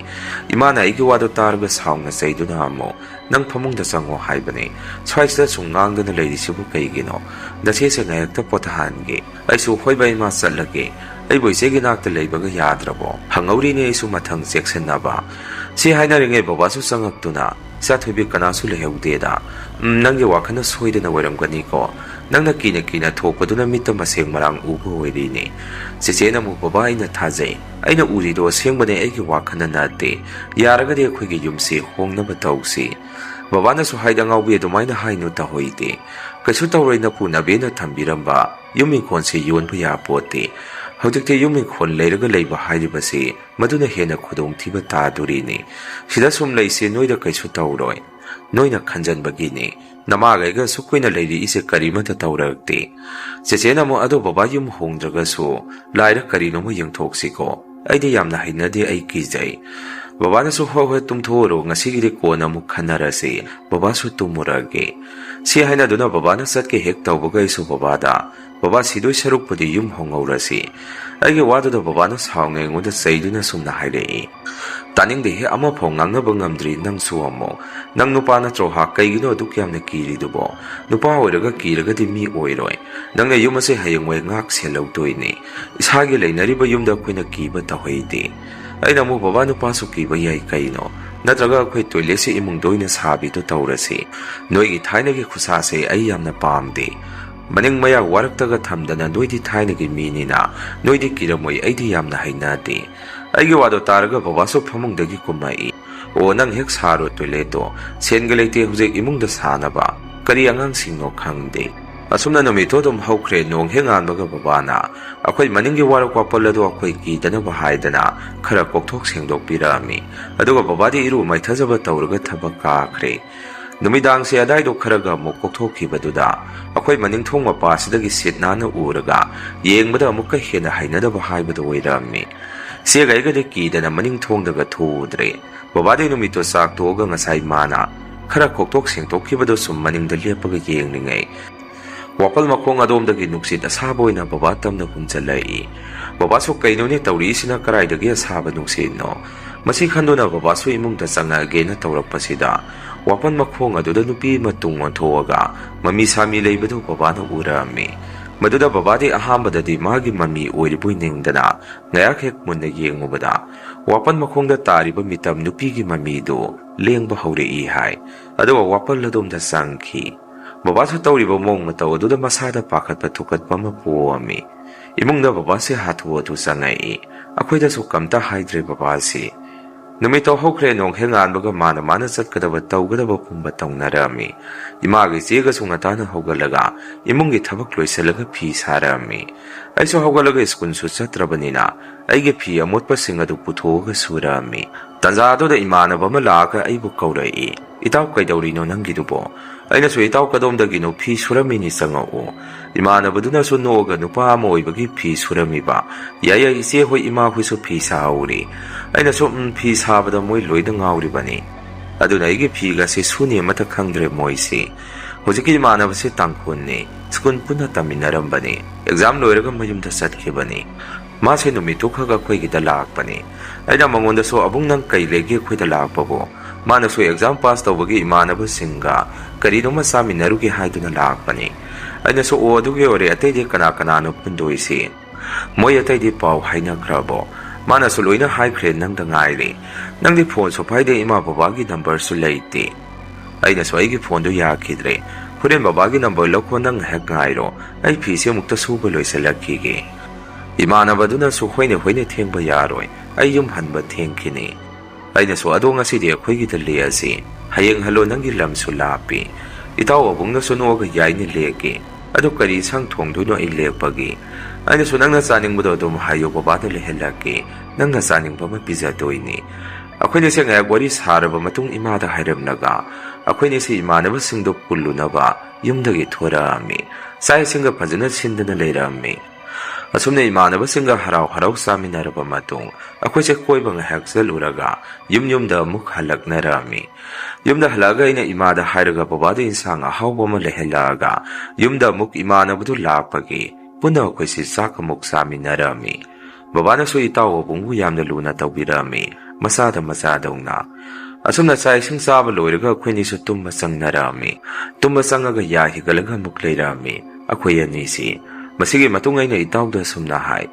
ꯏꯃꯥꯅ ꯑꯩꯒꯤ ꯋꯥꯗꯣ ꯇꯥꯔꯒ ꯁꯥꯎꯅ ꯆꯩꯗꯨꯅ ꯑꯃꯨꯛ ꯅꯪ ꯐꯃꯨꯡꯗ ꯆꯪꯉꯣ ꯍꯥꯏꯕꯅꯤ ꯁ꯭ꯋꯥꯏꯁꯤꯗ ꯁꯨꯝ ꯉꯥꯡꯗꯅ ꯂꯩꯔꯤꯁꯤꯕꯨ ꯀꯩꯒꯤꯅꯣ ꯅꯆꯦꯁꯦ ꯉꯥꯏꯍꯥꯛꯇ ꯄꯣꯊꯥꯍꯟꯒꯦ ꯑꯩꯁꯨ ꯍꯣꯏꯕ ꯏꯃꯥ ꯆꯠꯂꯒꯦ ꯑꯩꯕꯨ ꯏꯆꯦꯒꯤ ꯅꯥꯛꯇ ꯂꯩꯕꯒ ꯌꯥꯗ꯭ꯔꯕꯣ ꯍꯪꯍꯧꯔꯤꯅꯦ ꯑꯩꯁꯨ ꯃꯊꯪ ꯆꯦꯛꯁꯤꯟꯅꯕ ꯁꯤ ꯍꯥꯏꯅꯔꯤꯉꯩ ꯕꯕꯥꯁꯨ ꯆꯪꯉꯛꯇꯨꯅ ꯏꯆꯥ ꯊꯣꯏꯕꯤ ꯀꯅꯥꯁꯨ ꯂꯩꯍꯧꯗꯦꯗ ꯅꯪꯒꯤ ꯋꯥꯈꯜꯅ ꯁꯣꯏꯗꯅ ꯑꯣꯏꯔꯝꯒꯅꯤꯀோ ꯅꯪꯅ ꯀꯤꯅ ꯊꯣꯛꯄꯗꯨꯅ ꯃꯤꯠꯇ ꯃꯁꯦꯡ ꯃꯔꯥꯡ ꯎꯕ ꯑꯣꯏꯔꯤꯅꯦ ꯆꯦꯆꯦꯅ ꯑꯃꯨꯛ ꯕꯕꯥ ꯑꯩꯅ ꯊꯥꯖꯩ ꯑꯩꯅ ꯎꯔꯤꯗꯣ ꯑꯁꯦꯡꯕꯅꯦ ꯑꯩꯒꯤ ꯋꯥꯈꯜꯅ ꯅꯠꯇꯦ ꯌꯥꯔꯒꯗꯤ ꯑꯩꯈꯣꯏꯒꯤ ꯌꯨꯝꯁꯤ ꯍꯣꯡꯅꯕ ꯇꯧꯁꯤ ꯕꯕꯥꯅꯁꯨ ꯍꯥꯏꯗ ꯉꯥꯎꯕꯤ ꯑꯗꯨꯃꯥꯏꯅ ꯍꯥꯏꯅꯨ ꯇꯧꯍꯣꯏꯗꯦ ꯀꯩꯁꯨ ꯇꯧꯔꯣꯏ ꯅꯄꯨꯅꯕꯦꯅ ꯊꯝꯕꯤꯔꯝꯕ ꯌꯨꯝ ꯏꯪꯈꯣꯜꯁꯤ ꯌꯣꯟꯕ ꯌꯥꯄꯣꯠꯇꯦ ꯍꯧꯖꯤꯛꯇꯤ ꯌꯨꯝ ꯏꯪꯈꯣꯜ ꯂꯩꯔꯒ ꯂꯩꯕ ꯍꯥꯏꯔꯤꯕꯁꯤ ꯃꯗꯨꯅ ꯍꯦꯟꯅ ꯈꯨꯗꯣꯡꯊꯤꯕ ꯇꯥꯗꯣꯔꯤꯅꯤ ꯁꯤꯗ ꯁꯨꯝ ꯂꯩꯁꯤ ꯅꯣꯏꯗ ꯀꯩꯁꯨ ꯇꯧꯔꯣꯏ ꯅꯣꯏꯅ ꯈꯟꯖꯟꯕꯒꯤꯅꯤ ꯅꯃꯥꯒꯩꯒ ꯑꯁꯨꯛ ꯀꯨꯏꯅ ꯂꯩꯔꯛꯏꯁꯦ ꯀꯔꯤꯃꯠꯇ ꯇꯧꯔꯛꯇꯦ ꯆꯦꯆꯦꯅ ꯑꯃꯨꯛ ꯑꯗꯣ ꯕꯕꯥ ꯌꯨꯝ ꯍꯣꯡꯗ꯭ꯔꯒꯁꯨ ꯂꯥꯏꯔ ꯀꯔꯤꯅꯣꯃ ꯌꯦꯡꯊꯣꯛꯁꯤꯀꯣ ꯑꯩꯗꯤ ꯌꯥꯝꯅ ꯍꯩꯅꯗꯦ ꯑꯩ ꯀꯤꯖꯩ ꯕꯕꯥꯅꯁꯨ ꯍꯣꯏ ꯍꯣꯏ ꯇꯨꯝꯊꯣꯛꯎꯔꯣ ꯉꯁꯤꯒꯤꯗꯤ ꯀꯣꯟꯅ ꯑꯃꯨꯛ ꯈꯟꯅꯔꯁꯤ ꯕꯕꯥꯁꯨ ꯇꯨꯝꯃꯨꯔꯒꯦ ꯁꯤ ꯍꯥꯏꯅꯗꯨꯅ ꯕꯕꯥꯅ ꯆꯠꯀꯦ ꯍꯦꯛ ꯇꯧꯕꯒ ꯑꯩꯁꯨ ꯕꯕꯥꯗ ꯕꯕꯥ ꯁꯤꯗꯣꯏ ꯁꯔꯨꯛꯄꯨꯗꯤ ꯌꯨꯝ ꯍꯣꯡꯍꯧꯔꯁꯤ ꯑꯩꯒꯤ ꯋꯥꯗꯨꯗ ꯕꯕꯥꯅ ꯁꯥꯎꯅ ꯑꯩꯉꯣꯟꯗ ꯆꯩꯗꯨꯅ ꯁꯨꯝꯅ ꯍꯥꯏꯔꯛꯏ ꯇꯥꯅꯤꯡꯗꯦ ꯍꯦꯛ ꯑꯃꯐꯥꯎ ꯉꯥꯡꯅꯕ ꯉꯝꯗ꯭ꯔꯤ ꯅꯪꯁꯨ ꯑꯃꯨꯛ ꯅꯪ ꯅꯨꯄꯥ ꯅꯠꯇ꯭ꯔꯣ ꯀꯩꯒꯤꯅꯣ ꯑꯗꯨꯛ ꯌꯥꯝꯅ ꯀꯤꯔꯤꯗꯨꯕꯣ ꯅꯨꯄꯥ ꯑꯣꯏꯔꯒ ꯀꯤꯔꯒꯗꯤ ꯃꯤ ꯑꯣꯏꯔꯣꯏ ꯅꯪꯅ ꯌꯨꯝ ꯑꯁꯦ ꯍꯌꯦꯡꯋꯥꯏ ꯉꯥꯛ ꯁꯦꯜꯍꯧꯗꯣꯏꯅꯤ ꯏꯁꯥꯒꯤ ꯂꯩꯅꯔꯤꯕ ꯌꯨꯝꯗ ꯑꯩꯈꯣꯏꯅ ꯀꯤꯕ ꯇꯧꯍꯩꯗꯦ ꯑꯩꯅ ꯑꯃꯨꯛ ꯕꯕꯥ ꯅꯨꯄꯥꯁꯨ ꯀꯤꯕ ꯌꯥꯏ ꯀꯩꯅꯣ ꯅꯠꯇ꯭ꯔꯒ ꯑꯩꯈꯣꯏ ꯇꯣꯏꯂꯦꯠꯁꯦ ꯏꯃꯨꯡꯗ ꯑꯣꯏꯅ ꯁꯥꯕꯤꯗꯣ ꯇꯧꯔꯁꯤ ꯅꯣꯏꯒꯤ ꯊꯥꯏꯅꯒꯤ ꯈꯨꯁꯥꯁꯦ ꯑꯩ ꯌꯥꯝꯅ ꯄꯥꯝꯗꯦ ꯃꯅꯤꯡ ꯃꯌꯥ ꯋꯥꯔꯛꯇꯒ ꯊꯝꯗꯅ ꯅꯣꯏꯗꯤ ꯊꯥꯏꯅꯒꯤ ꯃꯤꯅꯤꯅ ꯅꯣꯏꯗꯤ ꯀꯤꯔꯝꯃꯣꯏ ꯑꯩꯗꯤ ꯌꯥꯝꯅ ꯍꯩꯅꯗꯦ ꯑꯩꯒꯤ ꯋꯥꯗꯣ ꯇꯥꯔꯒ ꯕꯕꯥꯁꯨ ꯐꯃꯨꯡꯗꯒꯤ ꯀꯨꯝꯃꯛꯏ ꯑꯣ ꯅꯪ ꯍꯦꯛ ꯁꯥꯔꯣ ꯇꯣꯏꯂꯦꯠꯇꯣ ꯁꯦꯟꯒ ꯂꯩꯇꯦ ꯍꯧꯖꯤꯛ ꯏꯃꯨꯡꯗ ꯁꯥꯅꯕ ꯀꯔꯤ ꯑꯉꯥꯡꯁꯤꯡꯅꯣ ꯈꯪꯗꯦ ꯑꯁꯨꯝꯅ ꯅꯨꯃꯤꯠꯇꯣ ꯑꯗꯨꯝ ꯍꯧꯈ꯭ꯔꯦ ꯅꯣꯡ ꯍꯦꯛ ꯉꯥꯟꯕꯒ ꯕꯕꯥꯅ ꯑꯩꯈꯣꯏ ꯃꯅꯤꯡꯒꯤ ꯋꯥꯔꯛ ꯋꯥꯄꯜ ꯑꯗꯣ ꯑꯩꯈꯣꯏ ꯀꯤꯗꯅꯕ ꯍꯥꯏꯗꯅ ꯈꯔ ꯀꯣꯛꯊꯣꯛ ꯁꯦꯡꯗꯣꯛꯄꯤꯔꯛꯑꯝꯃꯤ ꯑꯗꯨꯒ ꯕꯕꯥꯗꯤ ꯏꯔꯨ ꯃꯥꯏꯊꯖꯕ ꯇꯧꯔꯒ ꯊꯕꯛ ꯀꯥꯈ꯭ꯔꯦ ꯅꯨꯃꯤꯗꯥꯡꯁꯦ ꯑꯗꯥꯏꯗꯣ ꯈꯔꯒ ꯑꯃꯨꯛ ꯀꯣꯛꯊꯣꯛꯈꯤꯕꯗꯨꯗ ꯑꯩꯈꯣꯏ ꯃꯅꯤꯡꯊꯣꯡ ꯃꯄꯥꯁꯤꯗꯒꯤ ꯁꯤꯠ ꯅꯥꯟꯅ ꯎꯔꯒ ꯌꯦꯡꯕꯗ ꯑꯃꯨꯛꯀ ꯍꯦꯟꯅ ꯍꯩꯅꯗꯕ ꯍꯥꯏꯕꯗꯨ ꯑꯣꯏꯔꯝꯃꯤ ꯆꯦꯒ ꯑꯩꯒꯗꯤ ꯀꯤꯗꯅ ꯃꯅꯤꯡ ꯊꯣꯡꯗꯒ ꯊꯣꯛꯎꯗ꯭ꯔꯦ ꯕꯕꯥꯗꯤ ꯅꯨꯃꯤꯠꯇꯣ ꯆꯥꯛ ꯇꯣꯛꯑꯒ ꯉꯁꯥꯏ ꯃꯥꯅ ꯈꯔ ꯀꯣꯛꯊꯣꯛ ꯁꯦꯡꯗꯣꯛꯈꯤꯕꯗꯣ ꯁꯨꯝ ꯃꯅꯤꯡꯗ ꯂꯦꯞꯄꯒ ꯌꯦꯡꯂꯤꯉꯩ ꯋꯥꯄꯜ ꯃꯈꯣꯡ ꯑꯗꯣꯝꯗꯒꯤ ꯅꯨꯡꯁꯤꯠ ꯑꯁꯥꯕ ꯑꯣꯏꯅ ꯕꯕꯥ ꯇꯝꯅ ꯍꯨꯝꯖꯤꯜꯂꯛꯏ ꯕꯕꯥꯁꯨ ꯀꯩꯅꯣꯅꯦ ꯇꯧꯔꯤꯁꯤꯅ ꯀꯔꯥꯏꯗꯒꯤ ꯑꯁꯥꯕ ꯅꯨꯡꯁꯤꯠꯅꯣ ꯃꯁꯤ ꯈꯟꯗꯨꯅ ꯕꯕꯥꯁꯨ ꯏꯃꯨꯡꯗ ꯆꯪꯉꯛꯑꯒꯦꯅ ꯇꯧꯔꯛꯄꯁꯤꯗ ꯋꯥꯄꯜ ꯃꯈꯣꯡ ꯑꯗꯨꯗ ꯅꯨꯄꯤ ꯑꯃ ꯇꯨꯡ ꯑꯣꯟꯊꯣꯛꯑꯒ ꯃꯃꯤ ꯁꯥꯃꯤ ꯂꯩꯕꯗꯨ ꯕꯕꯥꯅ ꯎꯔꯛꯑꯝꯃꯤ ꯃꯗꯨꯗ ꯕꯕꯥꯗꯤ ꯑꯍꯥꯟꯕꯗꯗꯤ ꯃꯥꯒꯤ ꯃꯃꯤ ꯑꯣꯏꯔꯤꯕꯣꯏ ꯅꯤꯡꯗꯅ ꯉꯥꯏꯍꯥꯛ ꯍꯦꯛ ꯃꯨꯟꯅ ꯌꯦꯡꯉꯨꯕꯗ ꯋꯥꯄꯜ ꯃꯈꯣꯡꯗ ꯇꯥꯔꯤꯕ ꯃꯤꯇꯝ ꯅꯨꯄꯤꯒꯤ ꯃꯃꯤꯗꯨ ꯂꯦꯡꯕ ꯍꯧꯔꯛꯏ ꯍꯥꯏ ꯑꯗꯨꯒ ꯋꯥꯄꯜ ꯑꯗꯣꯝꯗ ꯆꯪꯈꯤ ꯕꯕꯥꯁꯨ ꯇꯧꯔꯤꯕ ꯃꯑꯣꯡ ꯃꯇꯧ ꯑꯗꯨꯗ ꯃꯁꯥꯗ ꯄꯥꯈꯠꯄ ꯊꯨꯀꯠꯄ ꯑꯃ ꯄꯣꯛꯑꯝꯃꯤ ꯏꯃꯨꯡꯗ ꯕꯕꯥꯁꯦ ꯍꯥꯊꯨ ꯍꯥꯊꯨ ꯆꯪꯉꯛꯏ ꯑꯩꯈꯣꯏꯗꯁꯨ ꯀꯝꯇ ꯍꯥꯏꯗ꯭ꯔꯦ ꯕꯕꯥꯁꯤ ꯅꯨꯃꯤꯠꯇꯣ ꯍꯧꯈ꯭ꯔꯦ ꯅꯣꯡ ꯍꯦꯛ ꯉꯥꯟꯕꯒ ꯃꯥꯅ ꯆꯠꯀꯗꯕ ꯇꯧꯒꯗꯕ ꯄꯨꯝꯕ ꯇꯧꯅꯔꯝꯃꯤ ꯏꯃꯥꯒꯤ ꯆꯦꯒꯁꯨ ꯉꯟꯇꯥꯅ ꯍꯧꯒꯠꯂꯒ ꯏꯃꯨꯡꯒꯤ ꯊꯕꯛ ꯂꯣꯏꯁꯤꯜꯂꯒ ꯐꯤ ꯁꯥꯔꯝꯃꯤ ꯑꯩꯁꯨ ꯍꯧꯒꯠꯂꯒ ꯁ꯭ꯀꯨꯜꯁꯨ ꯆꯠꯇ꯭ꯔꯕꯅꯤꯅ ꯑꯩꯒꯤ ꯐꯤ ꯑꯃꯣꯠꯄꯁꯤꯡ ꯑꯗꯨ ꯄꯨꯊꯣꯛꯑꯒ ꯁꯨꯔꯝꯃꯤ ꯇꯟꯖꯥꯗꯨꯗ ꯏꯃꯥꯟꯅꯕ ꯑꯃ ꯂꯥꯛꯑꯒ ꯑꯩꯕꯨ ꯀꯧꯔꯛꯏ ꯏꯇꯥꯎ ꯀꯩꯗꯧꯔꯤꯅꯣ ꯅꯪꯒꯤꯗꯨꯕꯣ ꯑꯩꯅꯁꯨ ꯏꯇꯥꯎ ꯀꯗꯣꯝꯗꯒꯤꯅꯣ ꯐꯤ ꯁꯨꯔꯝꯃꯤꯅꯤ ꯆꯪꯉꯛꯎ ꯏꯃꯥꯟꯅꯕꯗꯨꯅꯁꯨ ꯅꯣꯛꯑꯒ ꯅꯨꯄꯥ ꯑꯃ ꯑꯣꯏꯕꯒꯤ ꯐꯤ ꯁꯨꯔꯝꯃꯤꯕ ꯌꯥꯏ ꯏꯆꯦ ꯍꯣꯏ ꯏꯃꯥ ꯍꯣꯏꯁꯨ ꯐꯤ ꯁꯥꯍꯧꯔꯤ ꯑꯩꯅꯁꯨ ꯐꯤ ꯁꯥꯕꯗ ꯃꯣꯏ ꯂꯣꯏꯅ ꯉꯥꯎꯔꯤꯕꯅꯤ ꯑꯗꯨꯅ ꯑꯩꯒꯤ ꯐꯤꯒꯁꯦ ꯁꯨꯅꯤ ꯑꯃꯠꯇ ꯈꯪꯗ꯭ꯔꯦ ꯃꯣꯏꯁꯤ ꯍꯧꯖꯤꯛꯀꯤ ꯏꯃꯥꯟꯅꯕꯁꯦ ꯇꯥꯡꯈꯨꯜꯅꯤ ꯁ꯭ꯀꯨꯜ ꯄꯨꯟꯅ ꯇꯝꯃꯤꯟꯅꯔꯝꯕꯅꯤ ꯑꯦꯛꯖꯥꯝ ꯂꯣꯏꯔꯒ ꯃꯌꯨꯝꯗ ꯆꯠꯈꯤꯕꯅꯤ ꯃꯥꯁꯦ ꯅꯨꯃꯤꯠꯇꯨ ꯈꯛ ꯑꯩꯈꯣꯏꯒꯤꯗ ꯂꯥꯛꯄꯅꯤ ꯑꯩꯅ ꯃꯉꯣꯟꯗꯁꯨ ꯑꯕꯨꯡ ꯅꯪ ꯀꯩ ꯂꯩꯒꯦ ꯑꯩꯈꯣꯏꯗ ꯂꯥꯛꯄꯕꯣ ꯃꯥꯅꯁꯨ ꯑꯦꯛꯖꯥꯝ ꯄꯥꯁ ꯇꯧꯕꯒꯤ ꯏꯃꯥꯟꯅꯕꯁꯤꯡꯒ ꯀꯔꯤꯅꯣꯃ ꯆꯥꯃꯤꯟꯅꯔꯨꯒꯦ ꯍꯥꯏꯗꯨꯅ ꯂꯥꯛꯄꯅꯤ ꯑꯩꯅꯁꯨ ꯑꯣ ꯑꯗꯨꯒꯤ ꯑꯣꯏꯔꯦ ꯑꯇꯩꯗꯤ ꯀꯅꯥ ꯀꯅꯥꯅꯣ ꯄꯨꯟꯗꯣꯏꯁꯤ ꯃꯣꯏ ꯑꯇꯩꯗꯤ ꯄꯥꯎ ꯍꯥꯏꯅꯈ꯭ꯔꯕꯣ ꯃꯥꯅꯁꯨ ꯂꯣꯏꯅ ꯍꯥꯏꯈ꯭ꯔꯦ ꯅꯪꯗ ꯉꯥꯏꯔꯦ ꯅꯪꯗꯤ ꯐꯣꯟꯁꯨ ꯄꯥꯏꯗꯦ ꯏꯃꯥ ꯕꯕꯥꯒꯤ ꯅꯝꯕꯔꯁꯨ ꯂꯩꯇꯦ ꯑꯩꯅꯁꯨ ꯑꯩꯒꯤ ꯐꯣꯟꯗꯨ ꯌꯥꯈꯤꯗ꯭ꯔꯦ ꯍꯣꯔꯦꯟ ꯕꯕꯥꯒꯤ ꯅꯝꯕꯔ ꯂꯧꯈꯣ ꯅꯪ ꯉꯥꯏꯍꯥꯛ ꯉꯥꯏꯔꯣ ꯑꯩ ꯐꯤꯁꯦ ꯑꯃꯨꯛꯇ ꯁꯨꯕ ꯂꯣꯏꯁꯤꯜꯂꯛꯈꯤꯒꯦ ꯏꯃꯥꯟꯅꯕꯗꯨꯅꯁꯨ ꯍꯣꯏꯅꯦ ꯊꯦꯡꯕ ꯌꯥꯔꯣꯏ ꯑꯩ ꯌꯨꯝ ꯍꯟꯕ ꯊꯦꯡꯈꯤꯅꯤ ꯑꯩꯅꯁꯨ ꯑꯗꯣ ꯉꯁꯤꯗꯤ ꯑꯩꯈꯣꯏꯒꯤꯗ ꯂꯦꯛꯑꯁꯤ ꯍꯌꯦꯡ ꯍꯜꯂꯣ ꯅꯪꯒꯤ ꯂꯝꯁꯨ ꯂꯥꯞꯄꯤ ꯏꯇꯥꯎ ꯑꯕꯨꯡꯅꯁꯨ ꯅꯣꯛꯑꯒ ꯌꯥꯏꯅ ꯂꯦꯛꯀꯦ ꯑꯗꯨ ꯀꯔꯤ ꯏꯟꯁꯥꯡ ꯊꯣꯡꯗꯣꯏꯅꯣ ꯑꯩ ꯂꯦꯛꯄꯒꯤ ꯑꯩꯅꯁꯨ ꯅꯪꯅ ꯆꯥꯅꯤꯡꯕꯗꯣ ꯑꯗꯨꯝ ꯍꯥꯏꯌꯨ ꯕꯕꯥꯗ ꯂꯩꯍꯜꯂꯛꯀꯦ ꯅꯪꯅ ꯆꯥꯅꯤꯡꯕ ꯑꯃ ꯄꯤꯖꯗꯣꯏꯅꯤ ꯑꯩꯈꯣꯏꯅꯤꯁꯦ ꯉꯥꯏꯍꯥꯛ ꯋꯥꯔꯤ ꯁꯥꯔꯕ ꯃꯇꯨꯡ ꯏꯃꯥꯗ ꯍꯥꯏꯔꯝꯂꯒ ꯑꯩꯈꯣꯏꯅꯤꯁꯦ ꯏꯃꯥꯟꯅꯕꯁꯤꯡꯗꯣ ꯄꯨꯜꯂꯨꯅꯕ ꯌꯨꯝꯗꯒꯤ ꯊꯣꯔꯛꯑꯝꯃꯤ ꯆꯥꯛ ꯏꯁꯤꯡꯒ ꯐꯖꯅ ꯁꯤꯟꯗꯅ ꯂꯩꯔꯝꯃꯤ ꯑꯁꯨꯝꯅ ꯏꯃꯥꯟꯅꯕꯁꯤꯡꯒ ꯍꯔꯥꯎ ꯆꯥꯃꯤꯟꯅꯔꯕ ꯃꯇꯨꯡ ꯑꯩꯈꯣꯏꯁꯦ ꯀꯣꯏꯕ ꯉꯥꯏꯍꯥꯛ ꯆꯠꯂꯨꯔꯒ ꯌꯨꯝꯗ ꯑꯃꯨꯛ ꯍꯜꯂꯛꯅꯔꯝꯃꯤ ꯌꯨꯝꯗ ꯍꯜꯂꯛꯑꯒ ꯑꯩꯅ ꯏꯃꯥꯗ ꯍꯥꯏꯔꯒ ꯕꯕꯥꯗ ꯏꯟꯁꯥꯡ ꯑꯍꯥꯎꯕ ꯑꯃ ꯂꯩꯍꯜꯂꯛꯑꯒ ꯌꯨꯝꯗ ꯑꯃꯨꯛ ꯏꯃꯥꯟꯅꯕꯗꯨ ꯂꯥꯛꯄꯒꯤ ꯄꯨꯟꯅ ꯑꯩꯈꯣꯏꯁꯦ ꯆꯥꯛ ꯑꯃꯨꯛ ꯆꯥꯃꯤꯟꯅꯔꯝꯃꯤ ꯕꯕꯥꯅꯁꯨ ꯏꯇꯥꯎ ꯑꯕꯨꯡꯕꯨ ꯌꯥꯝꯅ ꯂꯨꯅ ꯇꯧꯕꯤꯔꯝꯃꯤ ꯃꯆꯥꯗꯧꯅ ꯑꯁꯨꯝꯅ ꯆꯥꯛ ꯏꯁꯤꯡ ꯆꯥꯕ ꯂꯣꯏꯔꯒ ꯑꯩꯈꯣꯏꯅꯤꯁꯨ ꯇꯨꯝꯕ ꯆꯪꯅꯔꯛꯑꯝꯃꯤ ꯇꯨꯝꯕ ꯆꯪꯉꯒ ꯌꯥ ꯍꯤꯒꯠꯂꯒ ꯑꯃꯨꯛ ꯂꯩꯔꯛꯑꯝꯃꯤ ꯑꯩꯈꯣꯏ ꯑꯅꯤꯁꯤ ꯃꯁꯤꯒꯤ ꯃꯇꯨꯡ ꯑꯩꯅ ꯏꯇꯥꯎꯗ ꯁꯨꯝꯅ ꯍꯥꯏ